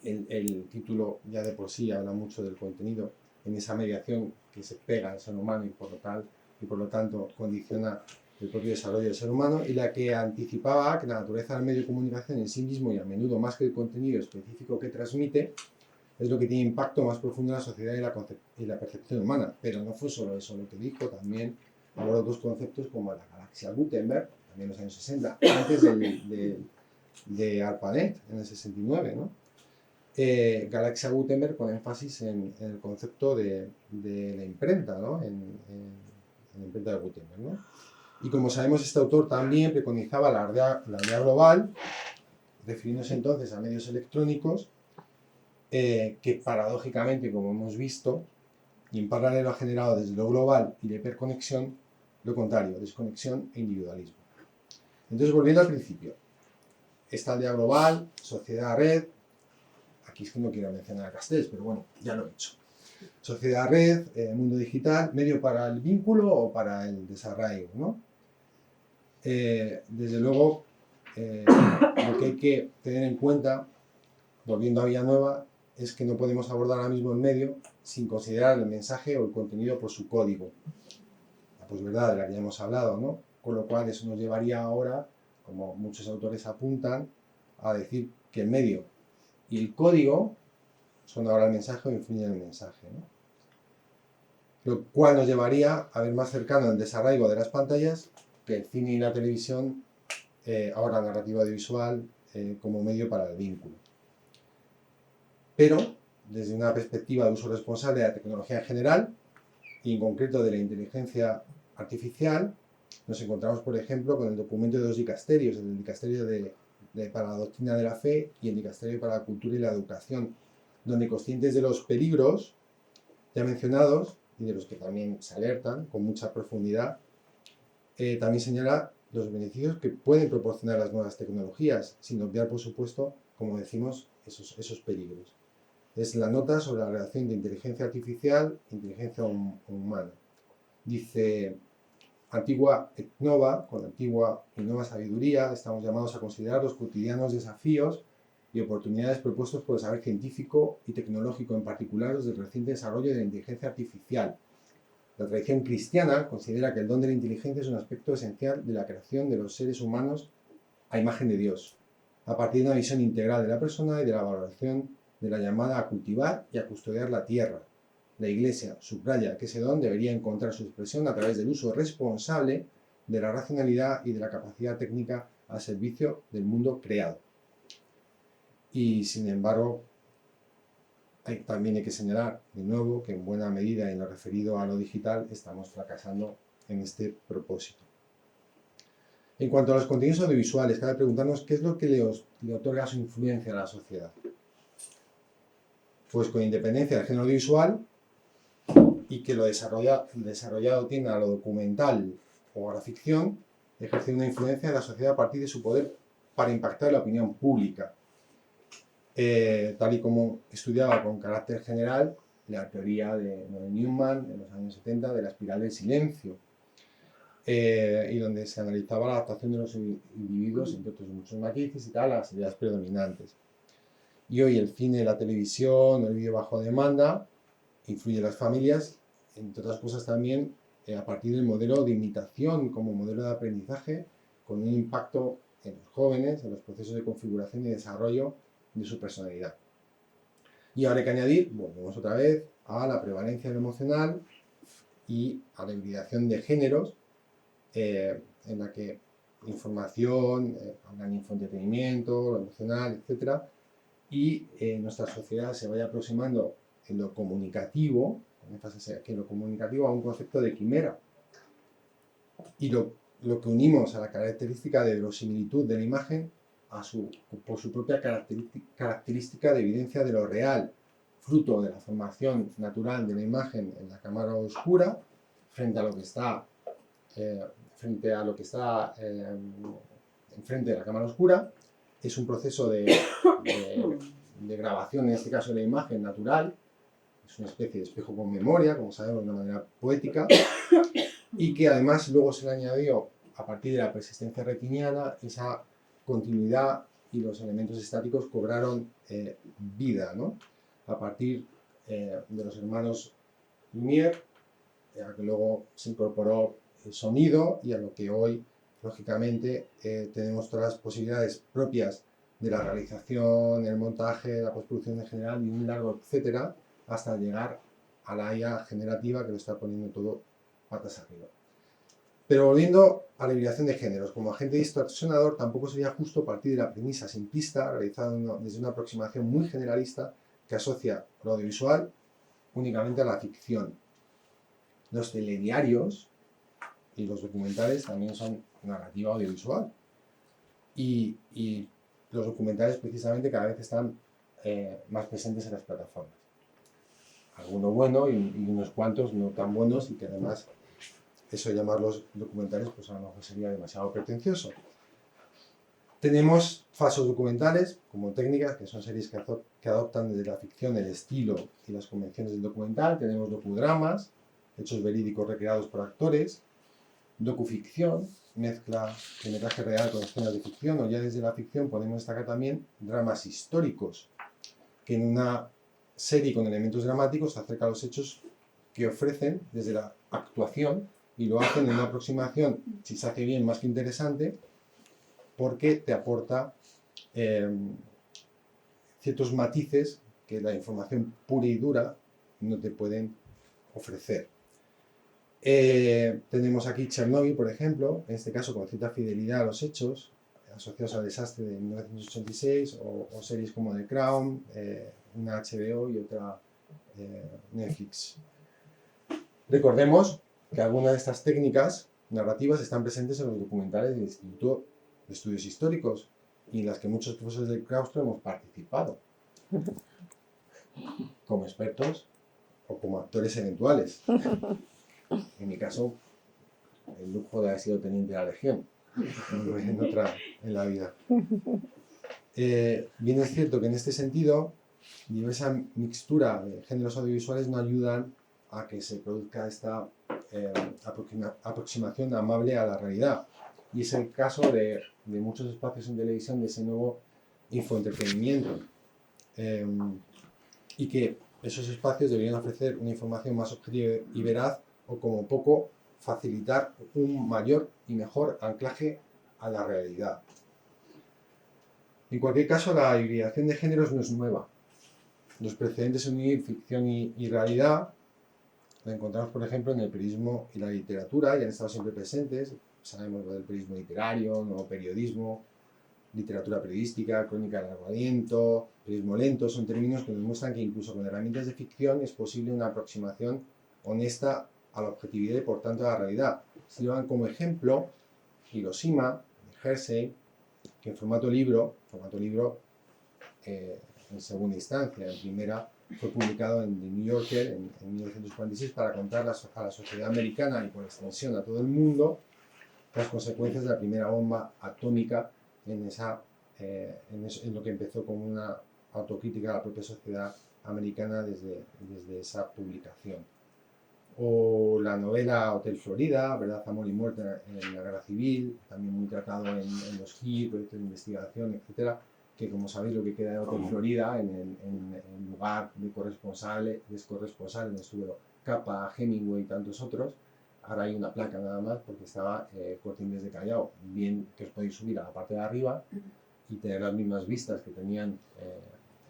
El título ya de por sí habla mucho del contenido en esa mediación que se pega al ser humano y por lo tanto condiciona el propio desarrollo del ser humano, y la que anticipaba que la naturaleza del medio de comunicación en sí mismo, y a menudo más que el contenido específico que transmite, es lo que tiene impacto más profundo en la sociedad y la percepción humana. Pero no fue solo eso lo que dijo, también abordó otros conceptos como la galaxia Gutenberg, también en los años 60, antes de ARPANET, en el 69, ¿no? Galaxia Gutenberg con énfasis en el concepto de la imprenta, ¿no? En la imprenta de Gutenberg, ¿no? Y como sabemos, este autor también preconizaba la aldea global, refiriéndose entonces a medios electrónicos, que paradójicamente, como hemos visto, y en paralelo ha generado desde lo global y la hiperconexión, lo contrario, desconexión e individualismo. Entonces, volviendo al principio, esta aldea global, sociedad-red, aquí es que no quiero mencionar a Castells, pero bueno, ya lo he hecho. Sociedad-red, mundo digital, medio para el vínculo o para el desarraigo, ¿no? Desde luego, lo que hay que tener en cuenta, volviendo a Villanueva, es que no podemos abordar ahora mismo el medio sin considerar el mensaje o el contenido por su código. La posverdad de la que ya hemos hablado, ¿no? Con lo cual eso nos llevaría ahora, como muchos autores apuntan, a decir que el medio y el código son ahora el mensaje o influyen en el mensaje, ¿no? Lo cual nos llevaría a ver más cercano el desarraigo de las pantallas que el cine y la televisión, ahora narrativa audiovisual, como medio para el vínculo. Pero, desde una perspectiva de uso responsable de la tecnología en general, y en concreto de la inteligencia artificial, nos encontramos, por ejemplo, con el documento de dos dicasterios, el dicasterio para la doctrina de la fe y el dicasterio para la cultura y la educación, donde, conscientes de los peligros ya mencionados, y de los que también se alertan con mucha profundidad, también señala los beneficios que pueden proporcionar las nuevas tecnologías, sin obviar, por supuesto, como decimos, esos peligros. Es la nota sobre la relación de inteligencia artificial e inteligencia humana. Dice: antigua et nova, con antigua y nueva sabiduría, estamos llamados a considerar los cotidianos desafíos y oportunidades propuestos por el saber científico y tecnológico, en particular los del reciente desarrollo de la inteligencia artificial. La tradición cristiana considera que el don de la inteligencia es un aspecto esencial de la creación de los seres humanos a imagen de Dios, a partir de una visión integral de la persona y de la valoración de la llamada a cultivar y a custodiar la tierra. La Iglesia subraya que ese don debería encontrar su expresión a través del uso responsable de la racionalidad y de la capacidad técnica al servicio del mundo creado. Y, sin embargo, también hay que señalar de nuevo que en buena medida en lo referido a lo digital estamos fracasando en este propósito. En cuanto a los contenidos audiovisuales, cabe preguntarnos qué es lo que le otorga su influencia a la sociedad. Pues con independencia del género audiovisual y que lo desarrollado tienda a lo documental o a la ficción, ejerce una influencia en la sociedad a partir de su poder para impactar la opinión pública. Tal y como estudiaba con carácter general la teoría de Noel Newman en los años 70 de la espiral del silencio, y donde se analizaba la adaptación de los individuos, entre otros muchos matices y tal, a las ideas predominantes. Y hoy el cine, la televisión, el vídeo bajo demanda influye en las familias, entre otras cosas también a partir del modelo de imitación como modelo de aprendizaje, con un impacto en los jóvenes, en los procesos de configuración y desarrollo de su personalidad. Y ahora hay que añadir, volvemos otra vez, a la prevalencia de lo emocional y a la hibridación de géneros, en la que información, hablan infoentretenimiento, lo emocional, etc. Y nuestra sociedad se vaya aproximando en lo comunicativo, con énfasis aquí en lo comunicativo, a un concepto de quimera. Y lo que unimos a la característica de verosimilitud de la imagen por su propia característica de evidencia de lo real, fruto de la formación natural de la imagen en la cámara oscura, frente a lo que está enfrente de la cámara oscura. Es un proceso de grabación, en este caso de la imagen natural, es una especie de espejo con memoria, como sabemos, de una manera poética, y que además luego se le añadió, a partir de la persistencia retiniana, esa continuidad y los elementos estáticos cobraron vida, ¿no? A partir de los hermanos Lumière, a que luego se incorporó el sonido y a lo que hoy, lógicamente, tenemos todas las posibilidades propias de la realización, el montaje, la postproducción en general y un largo etcétera, hasta llegar a la IA generativa que lo está poniendo todo patas arriba. Pero volviendo a la hibridación de géneros, como agente distorsionador tampoco sería justo partir de la premisa simplista realizada desde una aproximación muy generalista que asocia lo audiovisual únicamente a la ficción. Los telediarios y los documentales también son narrativa audiovisual. Y los documentales precisamente cada vez están más presentes en las plataformas. Alguno bueno y unos cuantos no tan buenos, y que además eso de llamarlos documentales pues a lo mejor sería demasiado pretencioso. Tenemos falsos documentales como técnicas, que son series que adoptan desde la ficción el estilo y las convenciones del documental. Tenemos docudramas, hechos verídicos recreados por actores. Docuficción, mezcla de metraje real con escenas de ficción, o ya desde la ficción podemos destacar también dramas históricos, que en una serie con elementos dramáticos se acerca a los hechos que ofrecen desde la actuación, y lo hacen en una aproximación, si se hace bien, más que interesante, porque te aporta ciertos matices que la información pura y dura no te pueden ofrecer. Tenemos aquí Chernobyl, por ejemplo, en este caso con cierta fidelidad a los hechos asociados al desastre de 1986, o series como The Crown, una HBO y otra Netflix. Recordemos que algunas de estas técnicas narrativas están presentes en los documentales del Instituto de Estudios Históricos, y en las que muchos profesores del claustro hemos participado como expertos o como actores eventuales. En mi caso, el lujo de haber sido teniente de la Legión, en otra en la vida. Bien es cierto que en este sentido, diversa mixtura de géneros audiovisuales no ayudan a que se produzca esta aproximación amable a la realidad. Y es el caso de muchos espacios en televisión de ese nuevo infoentretenimiento. Y que esos espacios deberían ofrecer una información más objetiva y veraz, o como poco facilitar un mayor y mejor anclaje a la realidad. En cualquier caso, la hibridación de géneros no es nueva. Los precedentes en unir ficción y realidad la encontramos, por ejemplo, en el periodismo y la literatura, y han estado siempre presentes. Sabemos lo del periodismo literario, nuevo periodismo, literatura periodística, crónica de largo aliento, periodismo lento. Son términos que nos muestran que incluso con herramientas de ficción es posible una aproximación honesta a la objetividad y por tanto a la realidad. Sirvan como ejemplo Hiroshima, de Hersey, que en formato libro en segunda instancia, en primera fue publicado en The New Yorker en 1946 para contar a la sociedad americana y por extensión a todo el mundo las consecuencias de la primera bomba atómica en lo que empezó como una autocrítica a la propia sociedad americana desde esa publicación. O la novela Hotel Florida, Verdad, Amor y Muerte en la Guerra Civil, también muy tratado en los GIR, proyectos de investigación, etcétera, que como sabéis lo que queda de Hotel Florida, en lugar de corresponsal, donde estuvo Capa, Hemingway y tantos otros, ahora hay una placa nada más porque estaba Corte Inglés de Callao. Bien que os podéis subir a la parte de arriba y tener las mismas vistas que tenían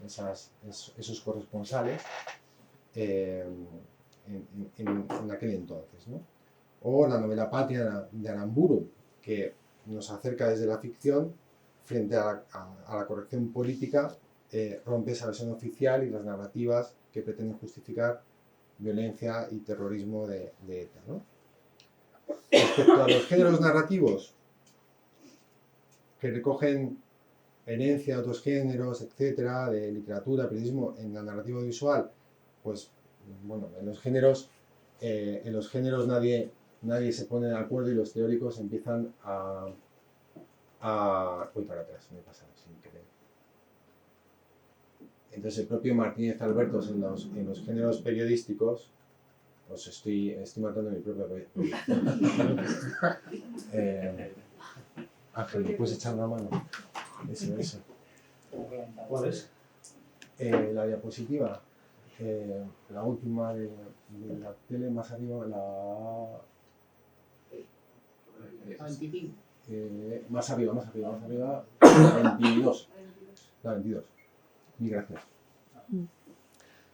esos corresponsales en aquel entonces, ¿no? O la novela Patria de Aramburu, que nos acerca desde la ficción frente a la corrección política, rompe esa versión oficial y las narrativas que pretenden justificar violencia y terrorismo de ETA, ¿no? Respecto a los géneros narrativos que recogen herencia de otros géneros, etcétera, de literatura, periodismo, en la narrativa audiovisual, pues bueno, en los géneros nadie se pone de acuerdo y los teóricos empiezan voy para atrás, me pasa sin querer. Entonces el propio Martínez Albertos en los géneros periodísticos, pues estoy matando mi propia Ángel, ¿me puedes echar una mano? Eso. ¿Cuál es? La diapositiva, la última de la tele, más arriba, más arriba, la 22. La 22. Mil gracias.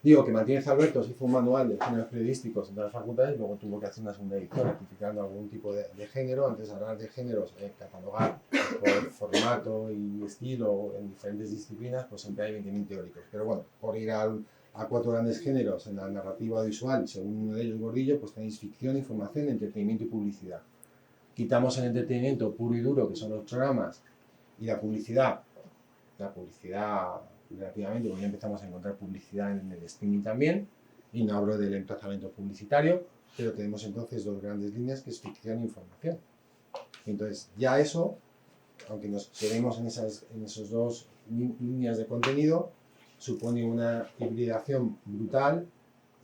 Digo que Martínez Albertos hizo un manual de géneros periodísticos en todas las facultades y luego tuvo que hacer una segunda edición identificando algún tipo de género. Antes de hablar de géneros, catalogar por formato y estilo en diferentes disciplinas, pues siempre hay 20.000 teóricos. Pero bueno, por ir a 4 grandes géneros en la narrativa visual, según uno de ellos Gordillo, pues tenéis ficción, información, entretenimiento y publicidad. Quitamos el entretenimiento puro y duro, que son los programas, y la publicidad relativamente, porque ya empezamos a encontrar publicidad en el streaming también, y no hablo del emplazamiento publicitario, pero tenemos entonces 2 grandes líneas, que es ficción e información. Y entonces ya eso, aunque nos quedemos en esas 2 líneas de contenido, supone una hibridación brutal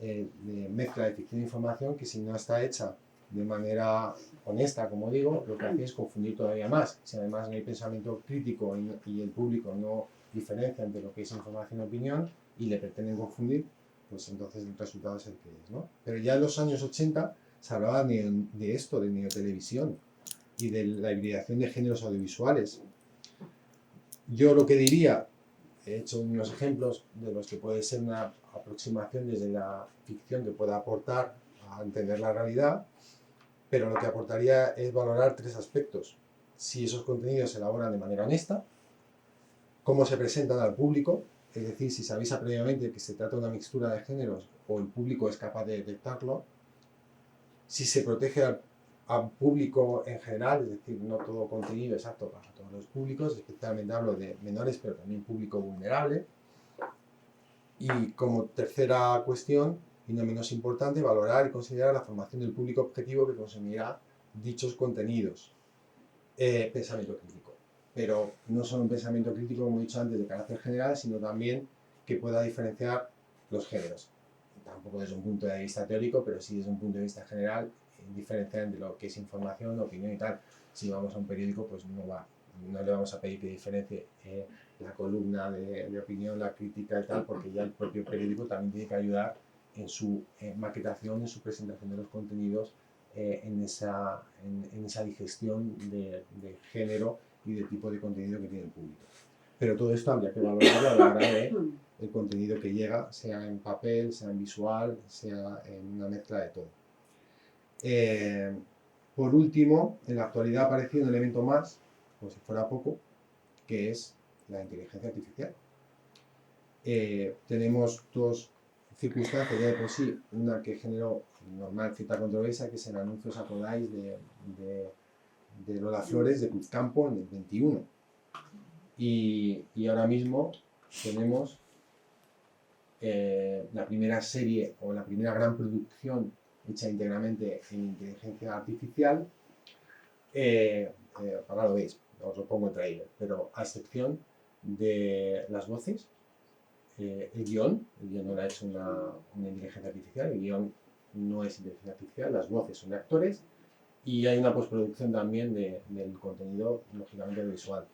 de mezcla de ficción e información, que si no está hecha de manera honesta, como digo, lo que hace es confundir todavía más. Si además no hay pensamiento crítico y el público no diferencia entre lo que es información y opinión y le pretenden confundir, pues entonces el resultado es el que es, ¿no? Pero ya en los años 80 se hablaba de esto, de neotelevisión y de la hibridación de géneros audiovisuales. Yo lo que diría, he hecho unos ejemplos de los que puede ser una aproximación desde la ficción que pueda aportar a entender la realidad, pero lo que aportaría es valorar 3 aspectos. Si esos contenidos se elaboran de manera honesta, cómo se presentan al público, es decir, si se avisa previamente que se trata de una mixtura de géneros o el público es capaz de detectarlo, si se protege al público en general, es decir, no todo contenido es apto para todos los públicos, especialmente hablo de menores, pero también público vulnerable. Y como tercera cuestión, y no menos importante, valorar y considerar la formación del público objetivo que consumirá dichos contenidos. Pensamiento crítico. Pero no solo un pensamiento crítico, como he dicho antes, de carácter general, sino también que pueda diferenciar los géneros. Tampoco desde un punto de vista teórico, pero sí desde un punto de vista general, diferenciar entre lo que es información, opinión y tal. Si vamos a un periódico, pues no le vamos a pedir que diferencie la columna de opinión, la crítica y tal, porque ya el propio periódico también tiene que ayudar en su maquetación, en su presentación de los contenidos, en esa digestión de género y de tipo de contenido que tiene el público. Pero todo esto habría que valorarlo a la hora del contenido que llega, sea en papel, sea en visual, sea en una mezcla de todo. Por último, en la actualidad ha aparecido un elemento más, como si fuera poco, que es la inteligencia artificial. Tenemos 2 circunstancias ya de por sí, una que generó normal cierta controversia, que es el anuncio, os acordáis, de Lola Flores de Cruzcampo en el 21. Y ahora mismo tenemos la primera serie o la primera gran producción hecha íntegramente en inteligencia artificial. Ahora lo veis, os lo pongo en trailer, pero a excepción de las voces, el guión no lo ha hecho una inteligencia artificial, el guión no es inteligencia artificial, las voces son de actores y hay una postproducción también del contenido, lógicamente visual.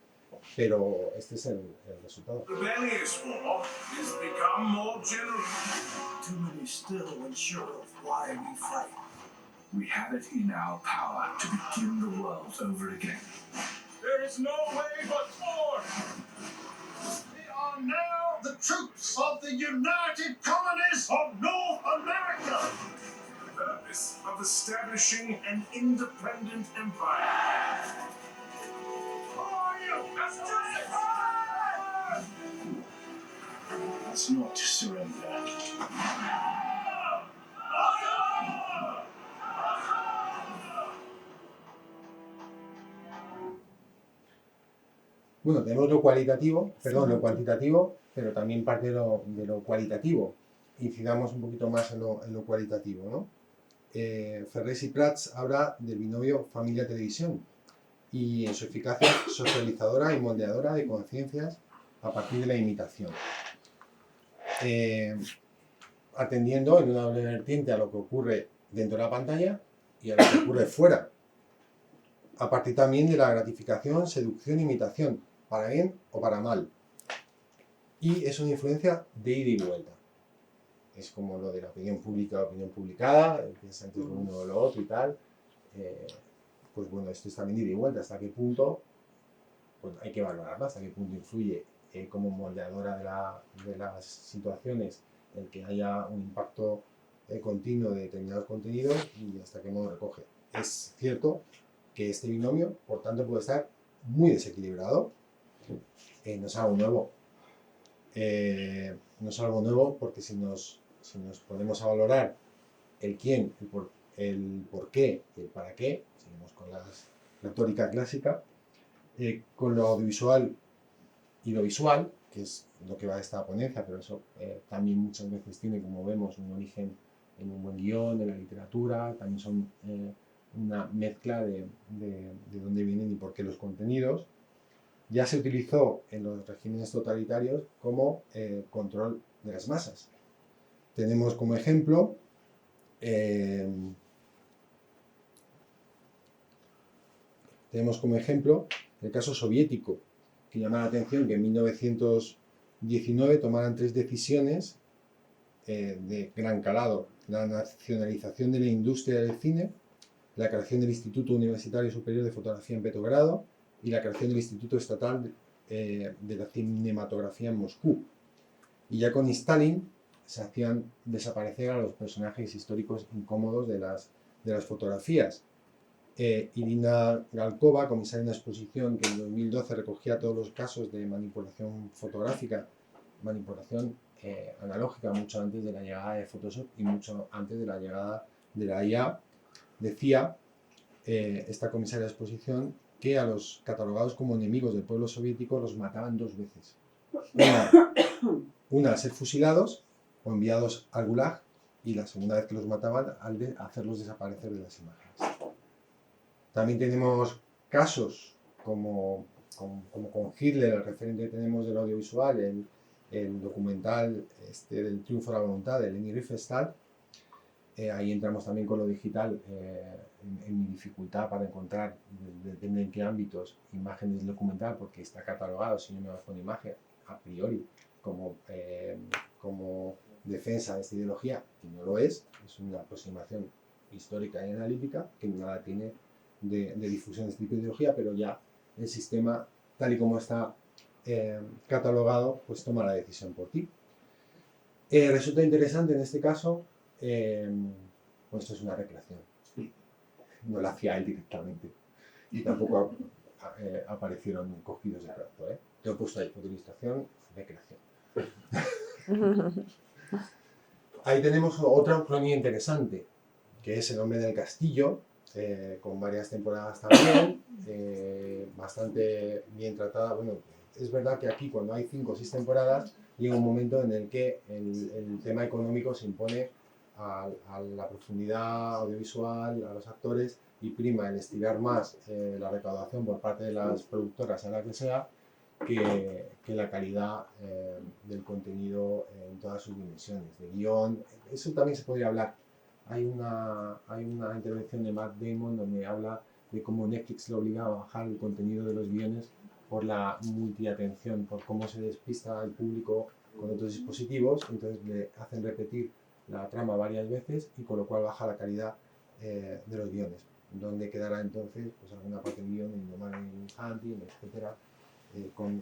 Pero este es el resultado. Rebellious war has become more general. Too many still unsure of why we fight. We have it in our power to begin the world over again. There is no way but forward. We are now the troops of the United Colonies of North America. The purpose of establishing an independent empire. That's not surrender. Bueno, tenemos lo cuantitativo, pero también parte de lo cualitativo. Incidamos un poquito más en lo cualitativo, ¿no? Ferrés y Prats habla del binomio familia-televisión y en su eficacia socializadora y moldeadora de conciencias a partir de la imitación. atendiendo en una doble vertiente a lo que ocurre dentro de la pantalla y a lo que ocurre fuera. A partir también de la gratificación, seducción e imitación, para bien o para mal. Y es una influencia de ida y vuelta. Es como lo de la opinión pública, opinión publicada, piensa antes lo uno o lo otro y tal. Pues bueno, esto es también ida y vuelta. ¿Hasta qué punto? Pues hay que valorarlo, hasta qué punto influye como moldeadora de las situaciones el que haya un impacto continuo de determinados contenidos y hasta qué modo recoge. Es cierto que este binomio, por tanto, puede estar muy desequilibrado. No es algo nuevo. No es algo nuevo porque si nos ponemos a valorar el quién, el por qué y el para qué, seguimos con la retórica clásica, con lo audiovisual y lo visual, que es lo que va a esta ponencia, pero eso también muchas veces tiene, como vemos, un origen en un buen guión, en la literatura, también son una mezcla de dónde vienen y por qué los contenidos. Ya se utilizó en los regímenes totalitarios como control de las masas. Tenemos como ejemplo el caso soviético, que llama la atención que en 1919 tomaran 3 decisiones de gran calado: la nacionalización de la industria del cine, la creación del Instituto Universitario Superior de Fotografía en Petrogrado y la creación del Instituto Estatal de la Cinematografía en Moscú. Y ya con Stalin se hacían desaparecer a los personajes históricos incómodos de las fotografías. Irina Galkova, comisaria de una exposición que en 2012 recogía todos los casos de manipulación fotográfica, manipulación analógica, mucho antes de la llegada de Photoshop y mucho antes de la llegada de la IA, decía esta comisaria de exposición que a los catalogados como enemigos del pueblo soviético los mataban 2 veces. Una al ser fusilados o enviados al Gulag, y la segunda vez que los mataban al de hacerlos desaparecer de las imágenes. También tenemos casos como con Hitler, el referente que tenemos del audiovisual, el documental del triunfo de la voluntad de Leni Riefenstahl. Ahí entramos también con lo digital en mi dificultad para encontrar, depende en qué ámbitos, imágenes del documental, porque está catalogado, si no me bajo una imagen, a priori, como defensa de esta ideología, y no lo es una aproximación histórica y analítica que nada tiene de difusión de este tipo de ideología, pero ya el sistema, tal y como está catalogado, pues toma la decisión por ti. Resulta interesante en este caso, pues esto es una recreación, no la hacía él directamente y tampoco aparecieron cogidos de pronto. Yo he puesto ahí foto ilustración, recreación. Ahí tenemos otra crónica interesante, que es El hombre del castillo, con varias temporadas también, bastante bien tratada. Bueno, es verdad que aquí cuando hay 5 o 6 temporadas llega un momento en el que el tema económico se impone a la profundidad audiovisual, a los actores, y prima el estirar más la recaudación por parte de las productoras, a la que sea, que la calidad del contenido en todas sus dimensiones, de guión. Eso también se podría hablar. Hay una intervención de Matt Damon donde habla de cómo Netflix lo obliga a bajar el contenido de los guiones por la multiatención, por cómo se despista el público con otros dispositivos, entonces le hacen repetir la trama varias veces y con lo cual baja la calidad de los guiones, donde quedará entonces pues alguna parte del guión en Human Hunting, etcétera,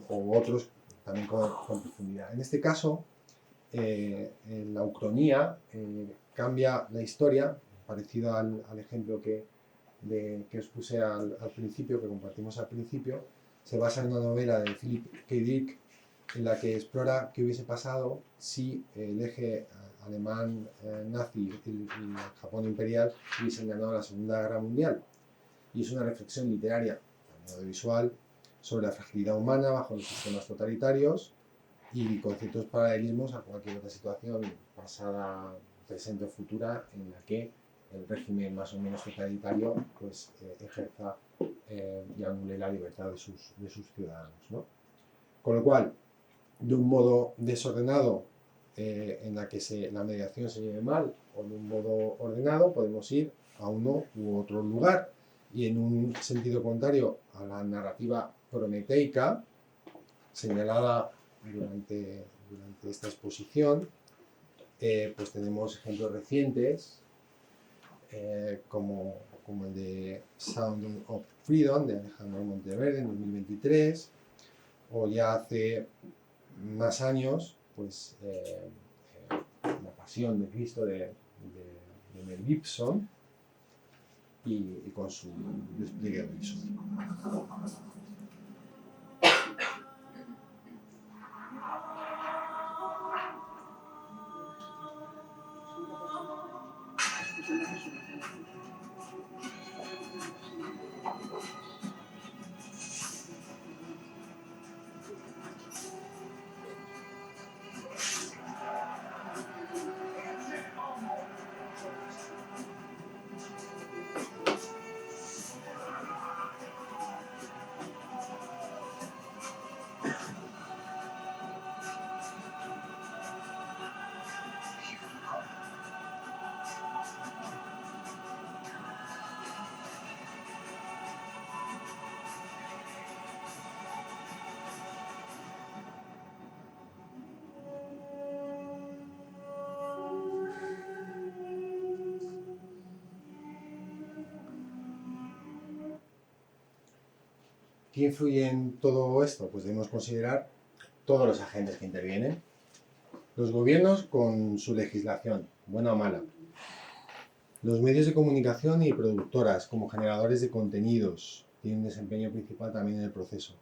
o otros también con profundidad. En este caso, la ucronía cambia la historia, parecido al ejemplo que os puse al principio, que compartimos al principio. Se basa en una novela de Philip K. Dick, en la que explora qué hubiese pasado si el eje alemán nazi y el Japón imperial hubiesen ganado la Segunda Guerra Mundial. Y es una reflexión literaria, también audiovisual, sobre la fragilidad humana bajo los sistemas totalitarios y con ciertos paralelismos a cualquier otra situación pasada, presente o futura en la que el régimen más o menos totalitario pues, ejerza y anule la libertad de sus ciudadanos, ¿no? Con lo cual, de un modo desordenado, en la que la mediación se lleve mal o de un modo ordenado, podemos ir a uno u otro lugar. Y en un sentido contrario a la narrativa prometeica, señalada durante esta exposición, pues tenemos ejemplos recientes, como el de Sound of Freedom, de Alejandro Monteverde, en 2023, o ya hace más años, pues La Pasión de Cristo de Mel Gibson, y con su despliegue audiovisual. ¿Qué influye en todo esto? Pues debemos considerar todos los agentes que intervienen. Los gobiernos con su legislación, buena o mala. Los medios de comunicación y productoras como generadores de contenidos tienen un desempeño principal también en el proceso.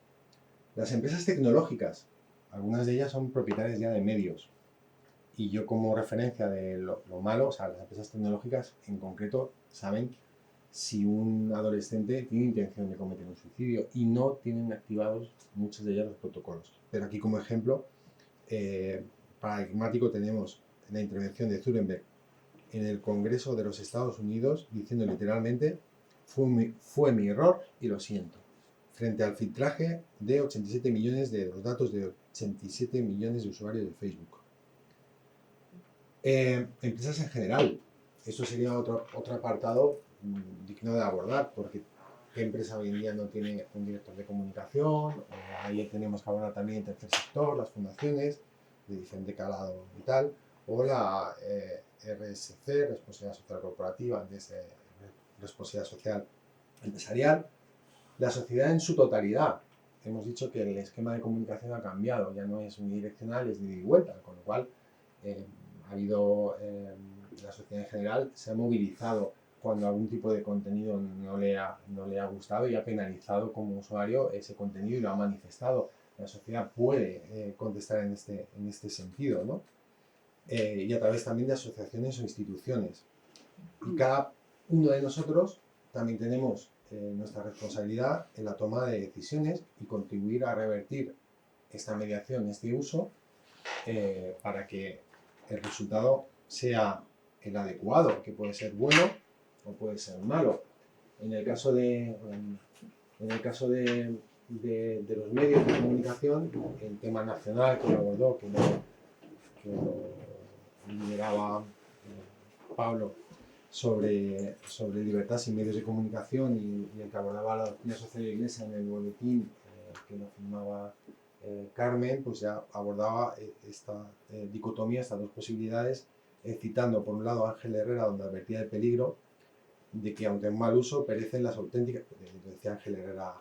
Las empresas tecnológicas, algunas de ellas son propietarias ya de medios. Y yo como referencia de lo malo, o sea, las empresas tecnológicas en concreto saben si un adolescente tiene intención de cometer un suicidio y no tienen activados muchos de ellos los protocolos. Pero aquí como ejemplo paradigmático tenemos la intervención de Zuckerberg en el Congreso de los Estados Unidos diciendo literalmente fue mi error y lo siento, frente al filtraje de 87 millones de los datos de 87 millones de usuarios de Facebook. Empresas en general, esto sería otro apartado digno de abordar, porque ¿qué empresa hoy en día no tiene un director de comunicación? Ahí tenemos que abordar también el tercer sector, las fundaciones de diferente calado y tal, o la RSC, Responsabilidad Social Corporativa, antes Responsabilidad Social Empresarial. La sociedad en su totalidad. Hemos dicho que el esquema de comunicación ha cambiado, ya no es unidireccional, es de ida y vuelta, con lo cual ha habido, la sociedad en general se ha movilizado cuando algún tipo de contenido no le ha gustado y ha penalizado como usuario ese contenido y lo ha manifestado. La sociedad puede contestar en este sentido, ¿no? Y a través también de asociaciones o instituciones. Y cada uno de nosotros también tenemos nuestra responsabilidad en la toma de decisiones y contribuir a revertir esta mediación, este uso, para que el resultado sea el adecuado, que puede ser bueno o puede ser malo. En el caso de los medios de comunicación, el tema nacional que lo abordó, que lo lideraba Pablo, sobre libertad sin medios de comunicación y el que abordaba la doctrina social de la Iglesia en el boletín que lo firmaba Carmen, pues ya abordaba esta dicotomía, estas dos posibilidades, citando por un lado a Ángel Herrera, donde advertía del peligro de que aunque en mal uso perecen las auténticas, decía Ángel Herrera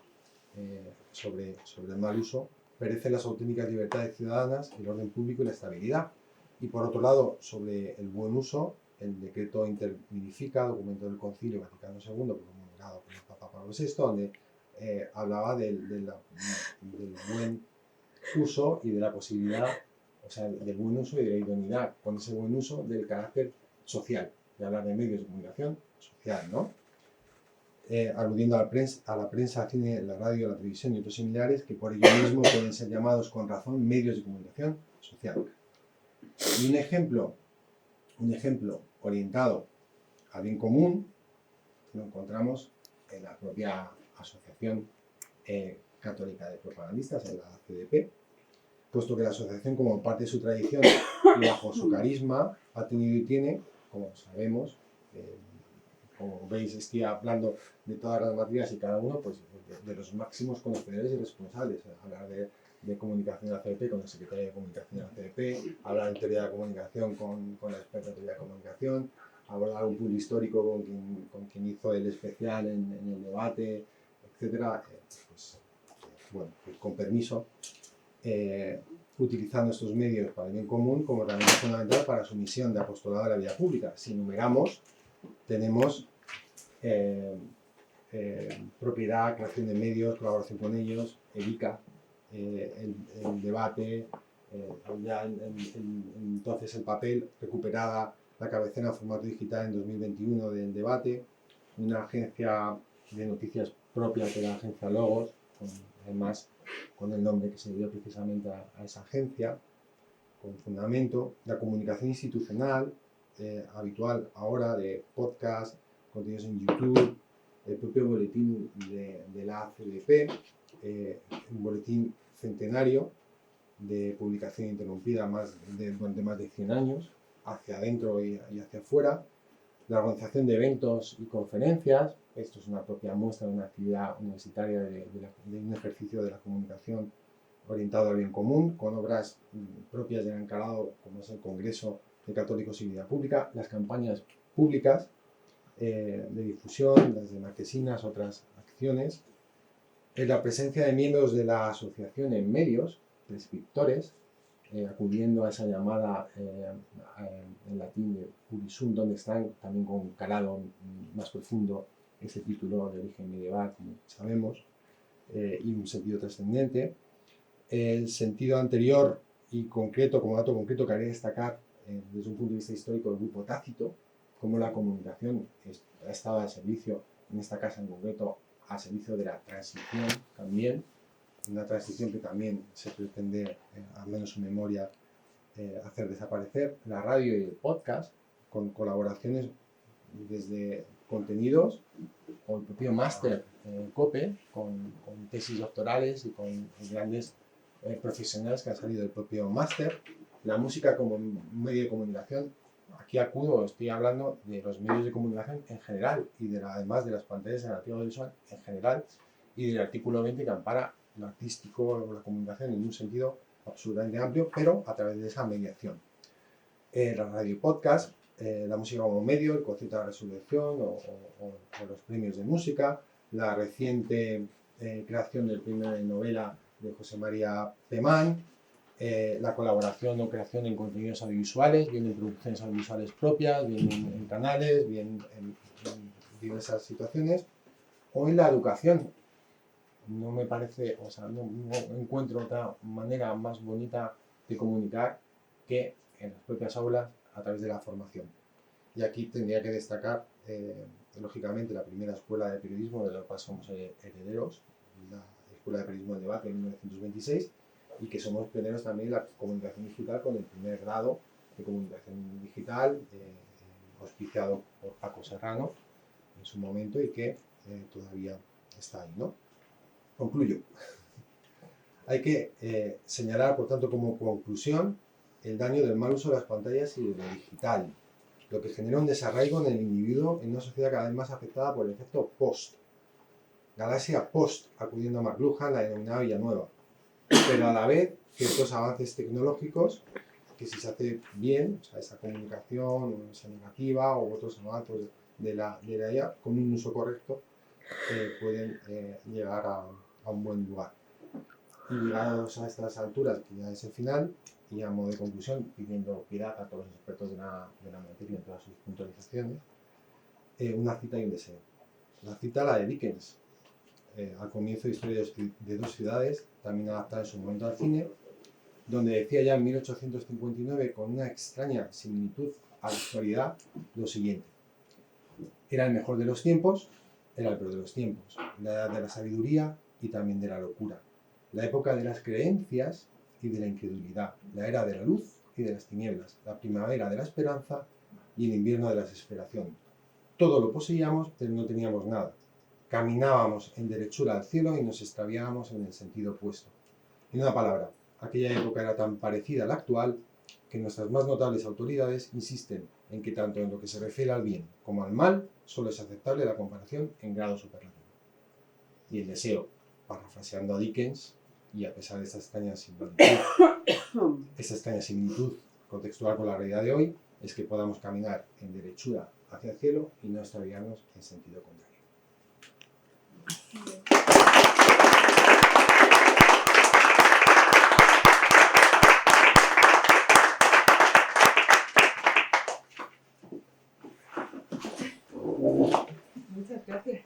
sobre el mal uso, perecen las auténticas libertades ciudadanas, el orden público y la estabilidad. Y por otro lado, sobre el buen uso, el decreto interminifica, documento del Concilio Vaticano II, promulgado por el Papa Pablo VI, donde hablaba del buen uso y de la posibilidad, o sea, del buen uso y de la idoneidad, con ese buen uso del carácter social, de hablar de medios de comunicación social, ¿no? Aludiendo a la prensa, al cine, la radio, la televisión y otros similares, que por ello mismo pueden ser llamados con razón medios de comunicación social. Y un ejemplo orientado al bien común lo encontramos en la propia Asociación Católica de Propagandistas, en la CDP, puesto que la asociación, como parte de su tradición y bajo su carisma, ha tenido y tiene, como sabemos, como veis, estoy hablando de todas las materias y cada uno pues, de los máximos conocedores y responsables. Hablar de comunicación de la CDP con el secretario de comunicación de la CDP, hablar de teoría de la comunicación con la experta de teoría de comunicación, abordar un punto histórico con quien hizo el especial en el debate, etc. Bueno, pues con permiso, utilizando estos medios para el bien común como herramienta fundamental para su misión de apostolado de la vida pública. Si enumeramos, tenemos propiedad, creación de medios, colaboración con ellos, el ICA, el debate, ya entonces el papel, recuperada la cabecera en formato digital en 2021 del debate, una agencia de noticias propia que era la agencia Logos, además con el nombre que se dio precisamente a esa agencia, con fundamento, la comunicación institucional habitual ahora de podcast, contenidos en YouTube, el propio boletín de la ACDP, un boletín centenario de publicación interrumpida durante más de 100 años, hacia adentro y hacia afuera, la organización de eventos y conferencias. Esto es una propia muestra de una actividad universitaria de un ejercicio de la comunicación orientado al bien común, con obras propias de gran calado, como es el Congreso de Católicos y Vida Pública, las campañas públicas de difusión, las de marquesinas, otras acciones, la presencia de miembros de la asociación en medios, prescriptores, acudiendo a esa llamada en latín de Purisum, donde están también con calado más profundo ese título de origen medieval, como sabemos, y un sentido trascendente. El sentido anterior y concreto, como dato concreto, que haré destacar desde un punto de vista histórico el grupo Tácito, cómo la comunicación ha estado al servicio, en esta casa en concreto, al servicio de la transición también, una transición que también se pretende, al menos su memoria, hacer desaparecer, la radio y el podcast, con colaboraciones desde contenidos, o el propio máster COPE, con tesis doctorales y con grandes profesionales que han salido del propio máster, la música como medio de comunicación. Aquí estoy hablando de los medios de comunicación en general y además de las pantallas de narrativa audiovisual en general y del artículo 20 que ampara lo artístico o la comunicación en un sentido absolutamente amplio, pero a través de esa mediación. La radio y podcast, la música como medio, el concepto de la resurrección o los premios de música, la reciente creación del premio de novela de José María Pemán, la colaboración o creación en contenidos audiovisuales, bien en producciones audiovisuales propias, bien en canales, bien en diversas situaciones, o en la educación. No me parece, no encuentro otra manera más bonita de comunicar que en las propias aulas a través de la formación. Y aquí tendría que destacar, lógicamente, la primera escuela de periodismo de la cual somos herederos, la Escuela de Periodismo del Debate en 1926, y que somos pioneros también en la comunicación digital con el primer grado de comunicación digital, auspiciado por Paco Serrano en su momento y que todavía está ahí, ¿no? Concluyo. Hay que señalar, por tanto, como conclusión, el daño del mal uso de las pantallas y de lo digital, lo que genera un desarraigo en el individuo en una sociedad cada vez más afectada por el efecto post. Galaxia post, acudiendo a McLuhan, la denominada Villanueva. Pero a la vez, ciertos avances tecnológicos que si se hace bien, esa comunicación, esa negativa o otros avances de la IA, con un uso correcto, pueden llegar a un buen lugar. Y llegados a estas alturas, que ya es el final, y a modo de conclusión, pidiendo piedad a todos los expertos de la materia en todas sus puntualizaciones, una cita y un deseo. La cita, la de Dickens, al comienzo de Historia de dos ciudades, también adaptada en su momento al cine, donde decía ya en 1859, con una extraña similitud a la actualidad, lo siguiente: era el mejor de los tiempos, era el peor de los tiempos, la edad de la sabiduría y también de la locura, la época de las creencias y de la incredulidad, la era de la luz y de las tinieblas, la primavera de la esperanza y el invierno de la desesperación. Todo lo poseíamos, pero no teníamos nada. Caminábamos en derechura al cielo y nos extraviábamos en el sentido opuesto. En una palabra, aquella época era tan parecida a la actual que nuestras más notables autoridades insisten en que tanto en lo que se refiere al bien como al mal solo es aceptable la comparación en grado superlativo. Y el deseo, parafraseando a Dickens, y a pesar de esta extraña similitud contextual con la realidad de hoy, es que podamos caminar en derechura hacia el cielo y no extraviarnos en sentido contrario. Muchas gracias.